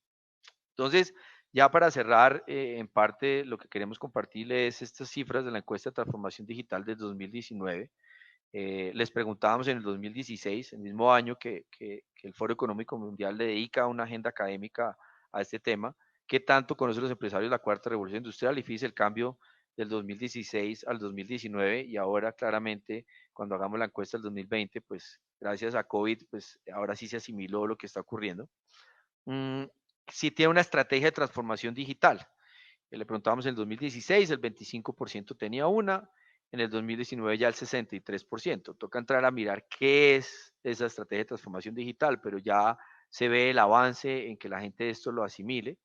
Entonces, ya para cerrar, en parte lo que queremos compartirles es estas cifras de la encuesta de transformación digital del 2019. Les preguntábamos en el 2016, el mismo año que el Foro Económico Mundial le dedica una agenda académica a este tema, ¿qué tanto conocen los empresarios la cuarta revolución industrial? Y fíjense el cambio del 2016 al 2019 y ahora claramente cuando hagamos la encuesta del 2020, pues gracias a COVID, pues ahora sí se asimiló lo que está ocurriendo. Si tiene una estrategia de transformación digital. Le preguntábamos en el 2016, el 25% tenía una, en el 2019 ya el 63%. Toca entrar a mirar qué es esa estrategia de transformación digital, pero ya se ve el avance en que la gente esto lo asimile.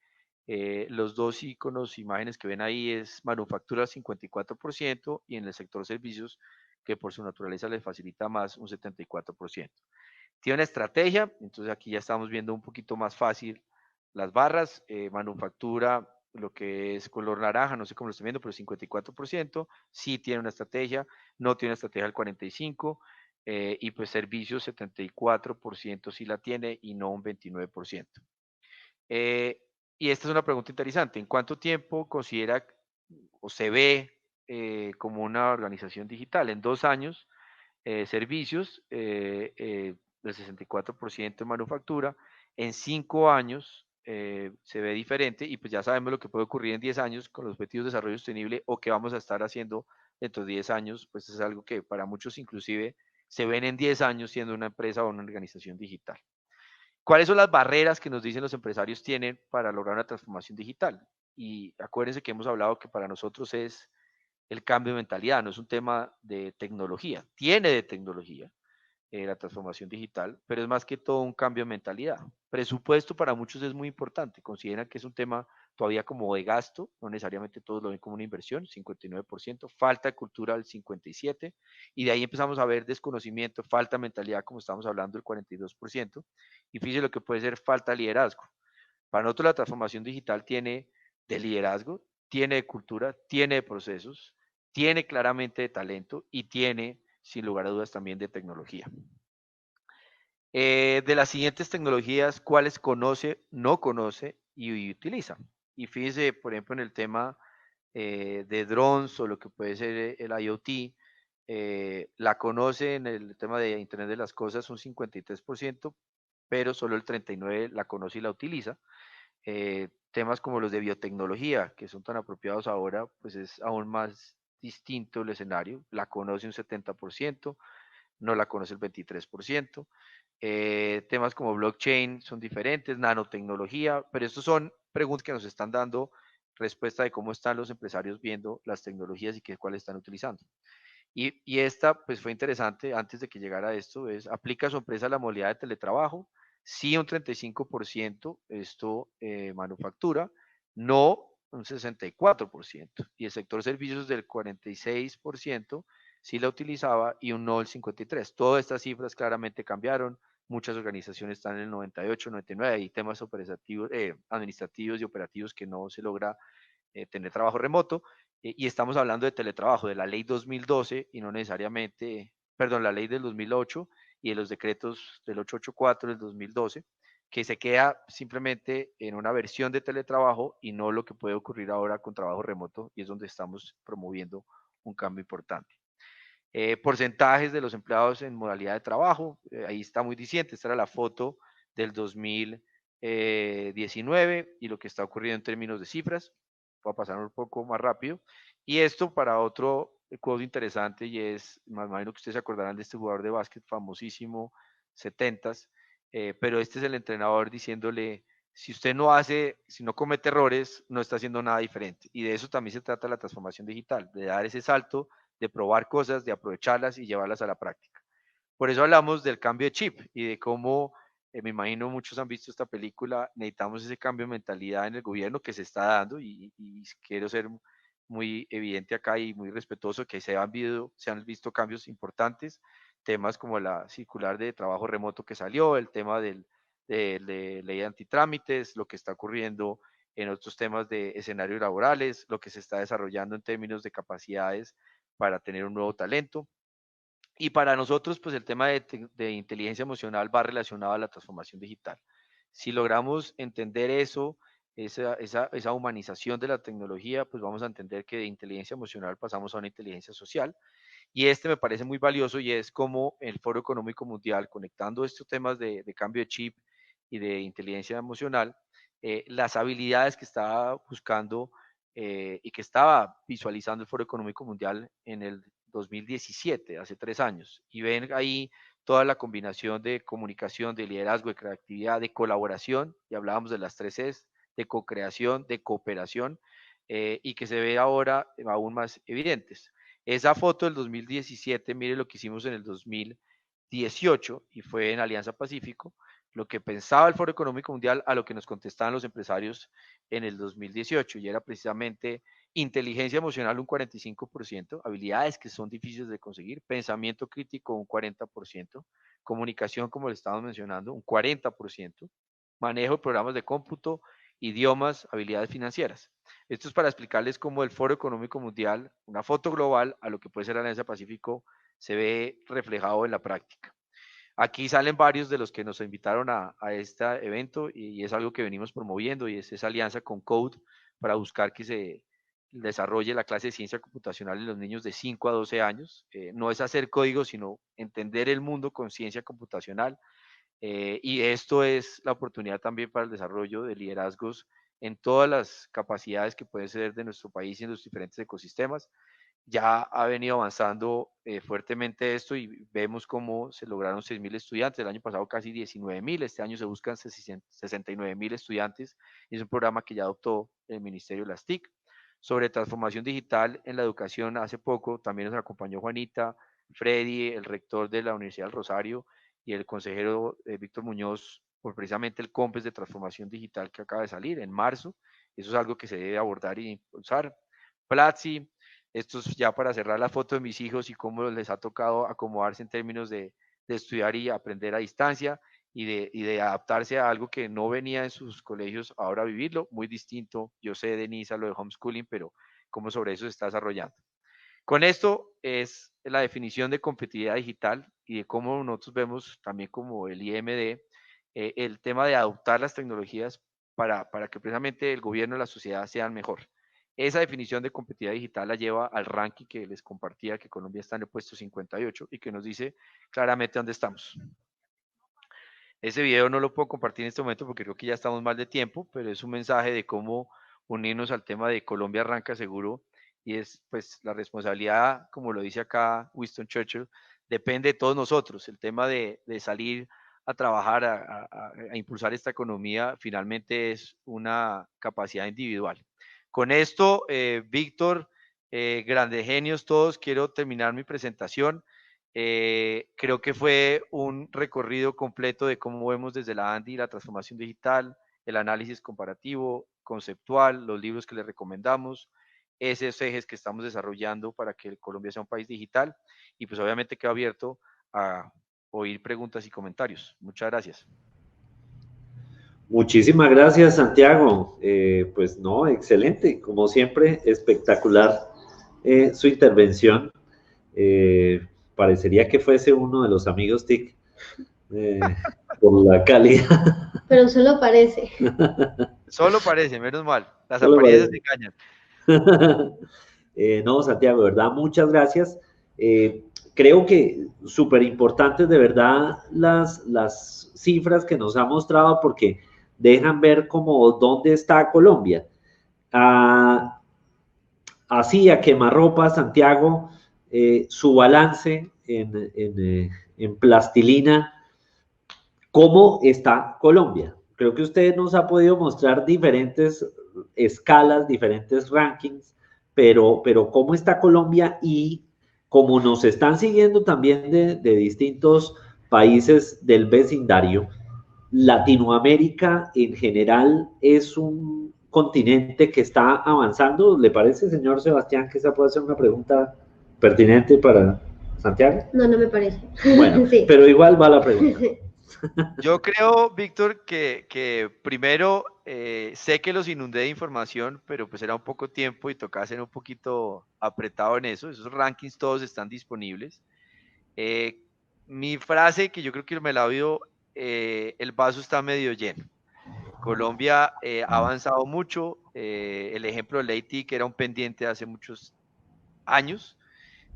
Los dos iconos, imágenes que ven ahí es manufactura 54% y en el sector servicios, que por su naturaleza les facilita más, un 74%. Tiene una estrategia, entonces aquí ya estamos viendo un poquito más fácil las barras, manufactura, lo que es color naranja, no sé cómo lo están viendo, pero 54%, sí tiene una estrategia, no tiene una estrategia el 45%, y pues servicios 74% sí la tiene y no un 29%. Y esta es una pregunta interesante, ¿en cuánto tiempo considera o se ve como una organización digital? En 2 años, servicios, del 64% en manufactura, en 5 años se ve diferente y pues ya sabemos lo que puede ocurrir en 10 años con los objetivos de desarrollo sostenible o qué vamos a estar haciendo dentro de 10 años, pues es algo que para muchos inclusive se ven en 10 años siendo una empresa o una organización digital. ¿Cuáles son las barreras que nos dicen los empresarios tienen para lograr una transformación digital? Y acuérdense que hemos hablado que para nosotros es el cambio de mentalidad, no es un tema de tecnología, tiene de tecnología la transformación digital, pero es más que todo un cambio de mentalidad. Presupuesto para muchos es muy importante, consideran que es un tema todavía como de gasto, no necesariamente todos lo ven como una inversión, 59%, falta de cultura el 57%, y de ahí empezamos a ver desconocimiento, falta de mentalidad, como estamos hablando, el 42%, y fíjense lo que puede ser falta de liderazgo. Para nosotros la transformación digital tiene de liderazgo, tiene de cultura, tiene de procesos, tiene claramente de talento y tiene, sin lugar a dudas, también de tecnología. De las siguientes tecnologías, ¿cuáles conoce, no conoce y utiliza? Y fíjese, por ejemplo, en el tema de drones o lo que puede ser el IoT, la conoce en el tema de Internet de las Cosas un 53%, pero solo el 39% la conoce y la utiliza. Temas como los de biotecnología, que son tan apropiados ahora, pues es aún más distinto el escenario, la conoce un 70%, no la conoce el 23%. Temas como blockchain son diferentes, nanotecnología, pero estos son preguntas que nos están dando respuesta de cómo están los empresarios viendo las tecnologías y cuáles están utilizando. Y esta, pues fue interesante, antes de que llegara esto, es, ¿aplica su empresa la modalidad de teletrabajo? Sí, un 35%, esto manufactura, no un 64%, y el sector servicios del 46% sí la utilizaba y un no el 53%. Todas estas cifras claramente cambiaron, muchas organizaciones están en el 98, 99, hay temas operativos, administrativos y operativos que no se logra tener trabajo remoto, y estamos hablando de teletrabajo, de la ley 2012 y no necesariamente, perdón, la ley del 2008 y de los decretos del 884 del 2012, que se queda simplemente en una versión de teletrabajo y no lo que puede ocurrir ahora con trabajo remoto, y es donde estamos promoviendo un cambio importante. Porcentajes de los empleados en modalidad de trabajo, ahí está muy diciente, esta era la foto del 2019 y lo que está ocurriendo en términos de cifras. Voy a pasar un poco más rápido. Y esto para otro quote interesante, y es, me imagino que ustedes se acordarán de este jugador de básquet famosísimo, 70s, pero este es el entrenador diciéndole, si usted no hace, si no comete errores, no está haciendo nada diferente. Y de eso también se trata la transformación digital, de dar ese salto, de probar cosas, de aprovecharlas y llevarlas a la práctica. Por eso hablamos del cambio de chip y de cómo, me imagino muchos han visto esta película, necesitamos ese cambio de mentalidad en el gobierno que se está dando, y quiero ser muy evidente acá y muy respetuoso que se han visto cambios importantes, temas como la circular de trabajo remoto que salió, el tema de ley antitrámites, lo que está ocurriendo en otros temas de escenarios laborales, lo que se está desarrollando en términos de capacidades para tener un nuevo talento. Y para nosotros, pues el tema de inteligencia emocional va relacionado a la transformación digital. Si logramos entender eso, esa humanización de la tecnología, pues vamos a entender que de inteligencia emocional pasamos a una inteligencia social. Y este me parece muy valioso, y es como el Foro Económico Mundial, conectando estos temas de cambio de chip y de inteligencia emocional, las habilidades que estaba buscando y que estaba visualizando el Foro Económico Mundial en el 2017, hace 3 años. Y ven ahí toda la combinación de comunicación, de liderazgo, de creatividad, de colaboración, y hablábamos de las 3 Cs, de co-creación, de cooperación, y que se ve ahora aún más evidentes. Esa foto del 2017, mire lo que hicimos en el 2018, y fue en Alianza Pacífico, lo que pensaba el Foro Económico Mundial a lo que nos contestaban los empresarios en el 2018, y era precisamente inteligencia emocional un 45%, habilidades que son difíciles de conseguir, pensamiento crítico un 40%, comunicación, como le estábamos mencionando, un 40%, manejo de programas de cómputo, idiomas, habilidades financieras. Esto es para explicarles cómo el Foro Económico Mundial, una foto global a lo que puede ser la Alianza Pacífico, se ve reflejado en la práctica. Aquí salen varios de los que nos invitaron a este evento, y es algo que venimos promoviendo, y es esa alianza con Code para buscar que se desarrolle la clase de ciencia computacional en los niños de 5 a 12 años. No es hacer código, sino entender el mundo con ciencia computacional. Y esto es la oportunidad también para el desarrollo de liderazgos en todas las capacidades que pueden ser de nuestro país y en los diferentes ecosistemas. Ya ha venido avanzando fuertemente esto, y vemos cómo se lograron 6.000 estudiantes, el año pasado casi 19.000, este año se buscan 69.000 estudiantes, y es un programa que ya adoptó el Ministerio de las TIC. Sobre transformación digital en la educación, hace poco también nos acompañó Juanita, Freddy, el rector de la Universidad del Rosario, y el consejero Víctor Muñoz, por precisamente el COMPES de transformación digital que acaba de salir en marzo. Eso es algo que se debe abordar y impulsar. Platzi, esto es ya para cerrar la foto de mis hijos y cómo les ha tocado acomodarse en términos de estudiar y aprender a distancia, y de adaptarse a algo que no venía en sus colegios, ahora vivirlo, muy distinto. Yo sé, Denise, lo de homeschooling, pero cómo sobre eso se está desarrollando. Con esto es la definición de competitividad digital y de cómo nosotros vemos también como el IMD, el tema de adoptar las tecnologías para que precisamente el gobierno y la sociedad sean mejor. Esa definición de competitividad digital la lleva al ranking que les compartía, que Colombia está en el puesto 58 y que nos dice claramente dónde estamos. Ese video no lo puedo compartir en este momento porque creo que ya estamos mal de tiempo, pero es un mensaje de cómo unirnos al tema de Colombia arranca seguro, y es pues la responsabilidad, como lo dice acá Winston Churchill, depende de todos nosotros. El tema de salir a trabajar, a impulsar esta economía, finalmente es una capacidad individual. Con esto, Víctor, grandes genios todos, quiero terminar mi presentación. Creo que fue un recorrido completo de cómo vemos desde la ANDI la transformación digital, el análisis comparativo, conceptual, los libros que les recomendamos, esos ejes que estamos desarrollando para que Colombia sea un país digital y pues obviamente quedo abierto a oír preguntas y comentarios. Muchas gracias. Muchísimas gracias, Santiago. Pues no, excelente, como siempre, espectacular su intervención. Parecería que fuese uno de los amigos TIC por la calidad. Pero solo parece. Solo parece, menos mal. Las apariencias engañan. No, Santiago, de verdad, muchas gracias. Creo que súper importantes de verdad las cifras que nos ha mostrado porque dejan ver como dónde está Colombia. Así a quemarropa, Santiago, su balance en plastilina, ¿cómo está Colombia? Creo que usted nos ha podido mostrar diferentes escalas, diferentes rankings, pero ¿cómo está Colombia? Y como nos están siguiendo también de distintos países del vecindario, Latinoamérica en general es un continente que está avanzando. ¿Le parece, señor Sebastián, que esa puede ser una pregunta pertinente para Santiago? No, no me parece. Bueno, sí. Pero igual va la pregunta. Yo creo, Víctor, que primero sé que los inundé de información, pero pues era un poco tiempo y tocaba ser un poquito apretado en eso. Esos rankings todos están disponibles. Mi frase, que yo creo que me la oído, el vaso está medio lleno. Colombia ha avanzado mucho. El ejemplo de Leiti, que era un pendiente hace muchos años,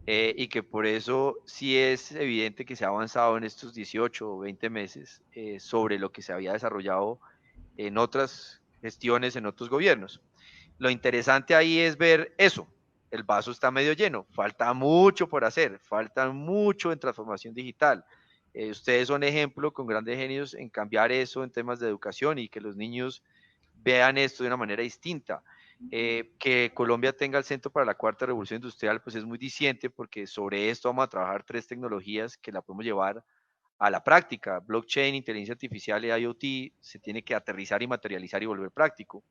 y que por eso sí es evidente que se ha avanzado en estos 18 o 20 meses sobre lo que se había desarrollado en otras gestiones, en otros gobiernos. Lo interesante ahí es ver eso. El vaso está medio lleno, falta mucho por hacer, falta mucho en transformación digital. Ustedes son ejemplo con grandes genios en cambiar eso en temas de educación y que los niños vean esto de una manera distinta. Que Colombia tenga el Centro para la Cuarta Revolución Industrial, pues es muy diciente porque sobre esto vamos a trabajar 3 tecnologías que la podemos llevar a la práctica. Blockchain, inteligencia artificial y IoT se tiene que aterrizar y materializar y volver práctico.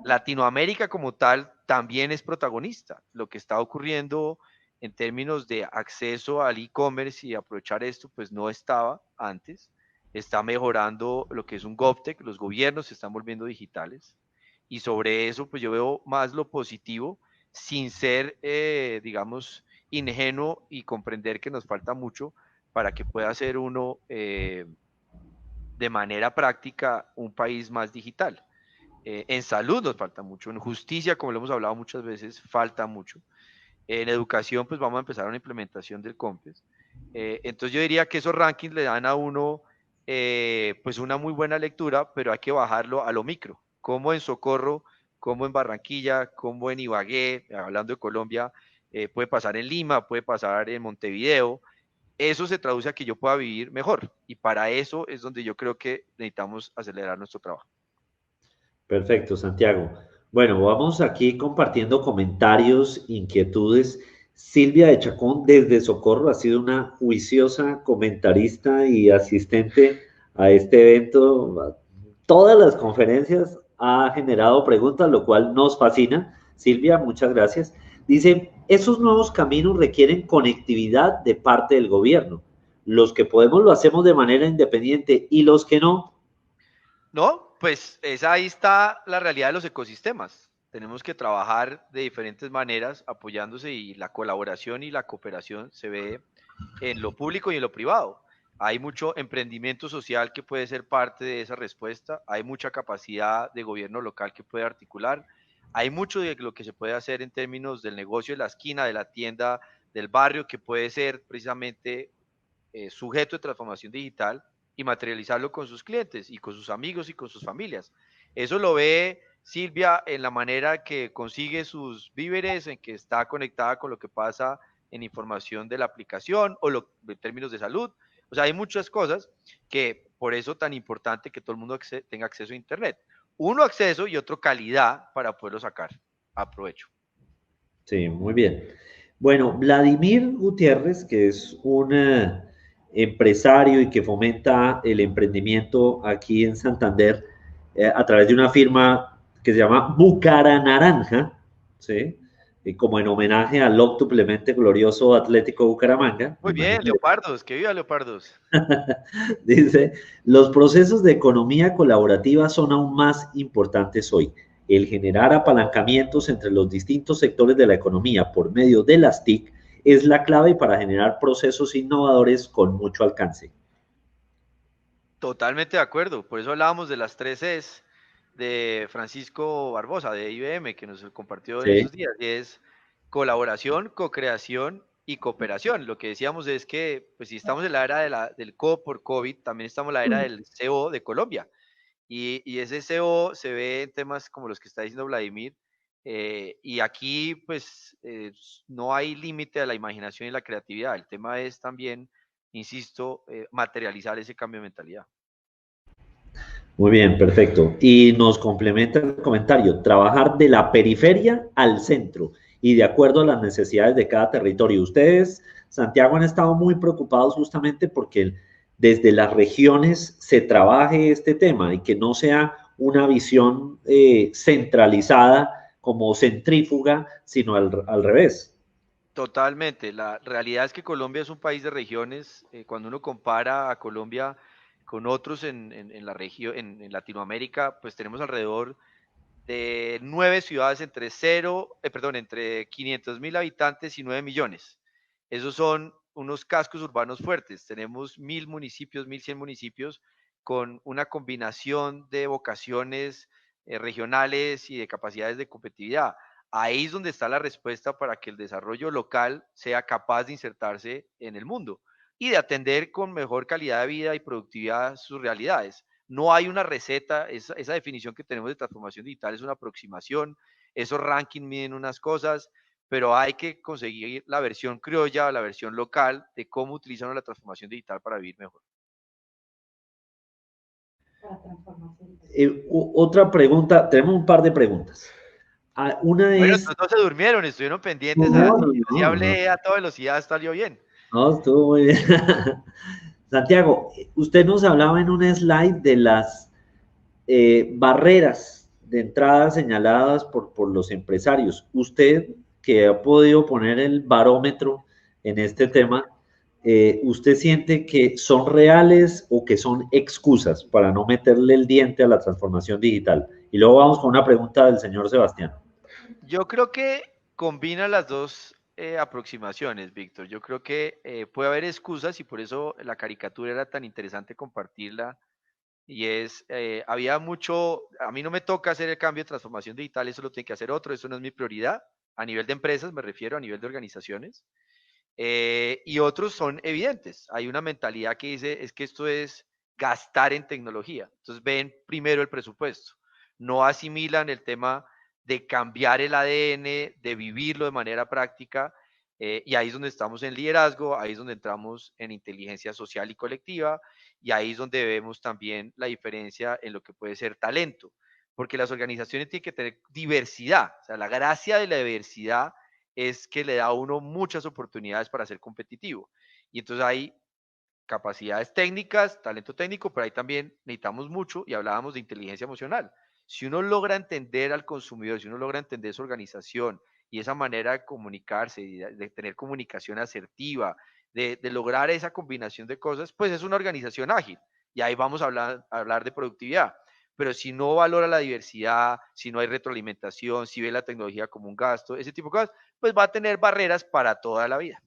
Latinoamérica como tal también es protagonista. Lo que está ocurriendo en términos de acceso al e-commerce y aprovechar esto, pues no estaba antes. Está mejorando lo que es un GovTech, los gobiernos se están volviendo digitales. Y sobre eso, pues yo veo más lo positivo, sin ser, digamos, ingenuo y comprender que nos falta mucho para que pueda ser uno de manera práctica un país más digital. En salud nos falta mucho, en justicia, como lo hemos hablado muchas veces, falta mucho. En educación, pues vamos a empezar una implementación del COMPES. Entonces yo diría que esos rankings le dan a uno pues una muy buena lectura, pero hay que bajarlo a lo micro, como en Socorro, como en Barranquilla, como en Ibagué, hablando de Colombia, puede pasar en Lima, puede pasar en Montevideo. Eso se traduce a que yo pueda vivir mejor y para eso es donde yo creo que necesitamos acelerar nuestro trabajo. Perfecto, Santiago. Bueno, vamos aquí compartiendo comentarios, inquietudes. Silvia de Chacón desde Socorro ha sido una juiciosa comentarista y asistente a este evento. Todas las conferencias ha generado preguntas, lo cual nos fascina. Silvia, muchas gracias. Dice, esos nuevos caminos requieren conectividad de parte del gobierno. Los que podemos lo hacemos de manera independiente y los que no. No, pues ahí está la realidad de los ecosistemas. Tenemos que trabajar de diferentes maneras apoyándose y la colaboración y la cooperación se ve en lo público y en lo privado. Hay mucho emprendimiento social que puede ser parte de esa respuesta, hay mucha capacidad de gobierno local que puede articular, hay mucho de lo que se puede hacer en términos del negocio de la esquina, de la tienda, del barrio, que puede ser precisamente sujeto de transformación digital y materializarlo con sus clientes y con sus amigos y con sus familias. Eso lo ve Silvia en la manera que consigue sus víveres, en que está conectada con lo que pasa en información de la aplicación o en términos de salud. O sea, hay muchas cosas que por eso tan importante que todo el mundo tenga acceso a Internet. Uno, acceso y otro, calidad para poderlo sacar a provecho. Sí, muy bien. Bueno, Vladimir Gutiérrez, que es un empresario y que fomenta el emprendimiento aquí en Santander a través de una firma que se llama Bucaranaranja, ¿sí? Y como en homenaje al octuplemente glorioso Atlético Bucaramanga. Muy bien, Leopardos, que viva Leopardos. Dice, los procesos de economía colaborativa son aún más importantes hoy. El generar apalancamientos entre los distintos sectores de la economía por medio de las TIC es la clave para generar procesos innovadores con mucho alcance. Totalmente de acuerdo, por eso hablábamos de las 3 Cs de Francisco Barbosa, de IBM, que nos compartió en esos días, y es colaboración, co-creación y cooperación. Lo que decíamos es que, pues si estamos en la era del CO por COVID, también estamos en la era del CO de Colombia, y ese CO se ve en temas como los que está diciendo Vladimir, y aquí pues no hay límite a la imaginación y la creatividad. El tema es también, insisto, materializar ese cambio de mentalidad. Muy bien, perfecto. Y nos complementa el comentario, trabajar de la periferia al centro y de acuerdo a las necesidades de cada territorio. Ustedes, Santiago, han estado muy preocupados justamente porque desde las regiones se trabaje este tema y que no sea una visión centralizada como centrífuga, sino al revés. Totalmente. La realidad es que Colombia es un país de regiones. Cuando uno compara a Colombia con otros en la región, en Latinoamérica, pues tenemos alrededor de 9 ciudades entre 500.000 habitantes y 9 millones. Esos son unos cascos urbanos fuertes. Tenemos 1.000 municipios, 1.100 municipios con una combinación de vocaciones regionales y de capacidades de competitividad. Ahí es donde está la respuesta para que el desarrollo local sea capaz de insertarse en el mundo y de atender con mejor calidad de vida y productividad sus realidades. No hay una receta, esa definición que tenemos de transformación digital es una aproximación, esos rankings miden unas cosas, pero hay que conseguir la versión criolla, la versión local de cómo utilizar la transformación digital para vivir mejor. Otra pregunta, tenemos un par de preguntas. Una bueno, es... no se durmieron, estuvieron pendientes. Si hablé a toda velocidad, salió bien. No, estuvo muy bien. Santiago, usted nos hablaba en un slide de las barreras de entrada señaladas por los empresarios. Usted, que ha podido poner el barómetro en este tema, ¿usted siente que son reales o que son excusas para no meterle el diente a la transformación digital? Y luego vamos con una pregunta del señor Sebastián. Yo creo que combina las dos aproximaciones, Víctor. Yo creo que puede haber excusas y por eso la caricatura era tan interesante compartirla. Y había mucho, a mí no me toca hacer el cambio de transformación digital, eso lo tiene que hacer otro, eso no es mi prioridad, a nivel de empresas me refiero, a nivel de organizaciones. Y otros son evidentes. Hay una mentalidad que dice, es que esto es gastar en tecnología. Entonces ven primero el presupuesto. No asimilan el tema de cambiar el ADN, de vivirlo de manera práctica. Y ahí es donde estamos en liderazgo, ahí es donde entramos en inteligencia social y colectiva, y ahí es donde vemos también la diferencia en lo que puede ser talento. Porque las organizaciones tienen que tener diversidad. O sea, la gracia de la diversidad es que le da a uno muchas oportunidades para ser competitivo. Y entonces hay capacidades técnicas, talento técnico, pero ahí también necesitamos mucho, y hablábamos de inteligencia emocional. Si uno logra entender al consumidor, si uno logra entender su organización y esa manera de comunicarse, de tener comunicación asertiva, de lograr esa combinación de cosas, pues es una organización ágil. Y ahí vamos a hablar de productividad. Pero si no valora la diversidad, si no hay retroalimentación, si ve la tecnología como un gasto, ese tipo de cosas, pues va a tener barreras para toda la vida.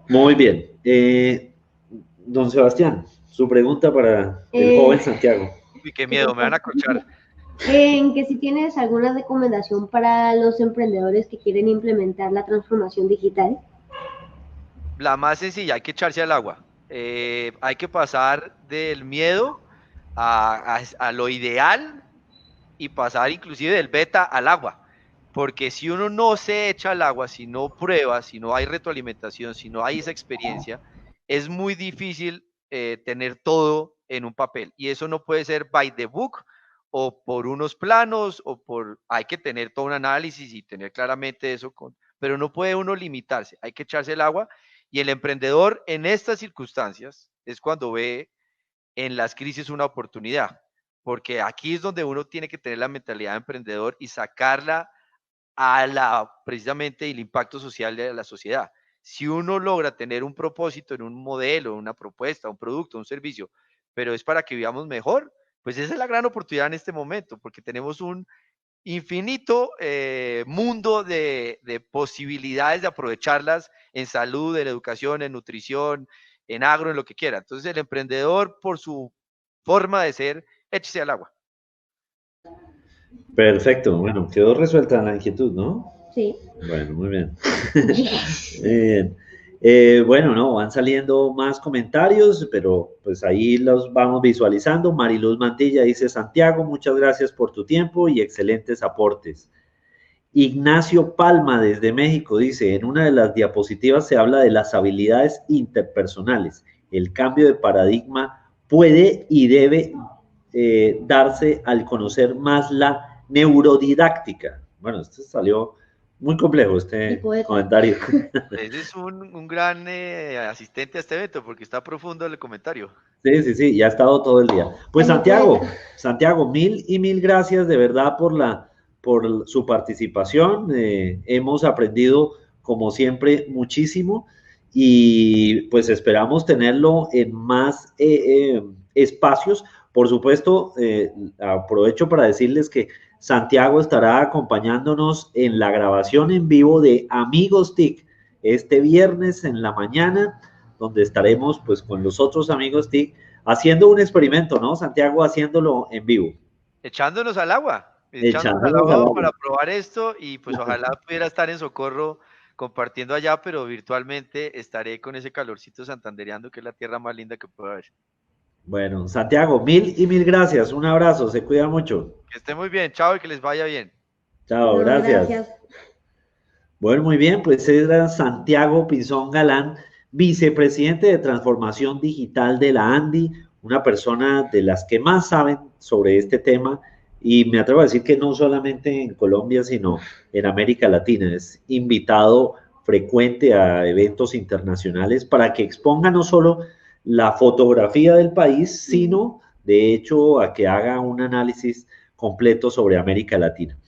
Muy bien. Don Sebastián, su pregunta para el joven Santiago. Uy, qué miedo, me van a corchar. En que si tienes alguna recomendación para los emprendedores que quieren implementar la transformación digital. La más sencilla, hay que echarse al agua. Hay que pasar del miedo a lo ideal y pasar inclusive del beta al agua. porque si uno no se echa al agua, si no prueba, si no hay retroalimentación, si no hay esa experiencia, es muy difícil tener todo en un papel. Y eso no puede ser by the book o por unos planos hay que tener todo un análisis y tener claramente eso, pero no puede uno limitarse, hay que echarse el agua. Y el emprendedor en estas circunstancias es cuando ve en las crisis una oportunidad, porque aquí es donde uno tiene que tener la mentalidad de emprendedor y sacarla precisamente el impacto social de la sociedad. Si uno logra tener un propósito en un modelo, una propuesta, un producto, un servicio, pero es para que vivamos mejor, pues esa es la gran oportunidad en este momento, porque tenemos un infinito mundo de posibilidades de aprovecharlas en salud, en educación, en nutrición, en agro, en lo que quiera. Entonces el emprendedor, por su forma de ser, échese al agua. Perfecto, bueno, quedó resuelta la inquietud, ¿no? Sí. Bueno, muy bien. Bueno, no, van saliendo más comentarios, pero pues ahí los vamos visualizando. Mariluz Mantilla dice: Santiago, muchas gracias por tu tiempo y excelentes aportes. Ignacio Palma desde México dice: en una de las diapositivas se habla de las habilidades interpersonales. El cambio de paradigma puede y debe darse al conocer más la neurodidáctica. Bueno, esto salió muy complejo, este comentario. Ese es un gran asistente a este evento, porque está profundo el comentario. Sí, sí, sí, ya ha estado todo el día. Pues Santiago, mil gracias de verdad por su participación. Hemos aprendido, como siempre, muchísimo y pues esperamos tenerlo en más espacios. Por supuesto, aprovecho para decirles que Santiago estará acompañándonos en la grabación en vivo de Amigos TIC este viernes en la mañana, donde estaremos pues con los otros amigos TIC haciendo un experimento, ¿no, Santiago? Haciéndolo en vivo. Echándonos al agua. Echándonos al agua para probar esto y pues ojalá pudiera estar en Socorro compartiendo allá, pero virtualmente estaré con ese calorcito santandereando, que es la tierra más linda que puede haber. Bueno, Santiago, mil gracias. Un abrazo, se cuida mucho. Que esté muy bien, chao y que les vaya bien. Chao, gracias. Bueno, muy bien, pues era Santiago Pinzón Galán, vicepresidente de Transformación Digital de la ANDI, una persona de las que más saben sobre este tema y me atrevo a decir que no solamente en Colombia, sino en América Latina. Es invitado frecuente a eventos internacionales para que exponga no solo la fotografía del país, sino de hecho a que haga un análisis completo sobre América Latina.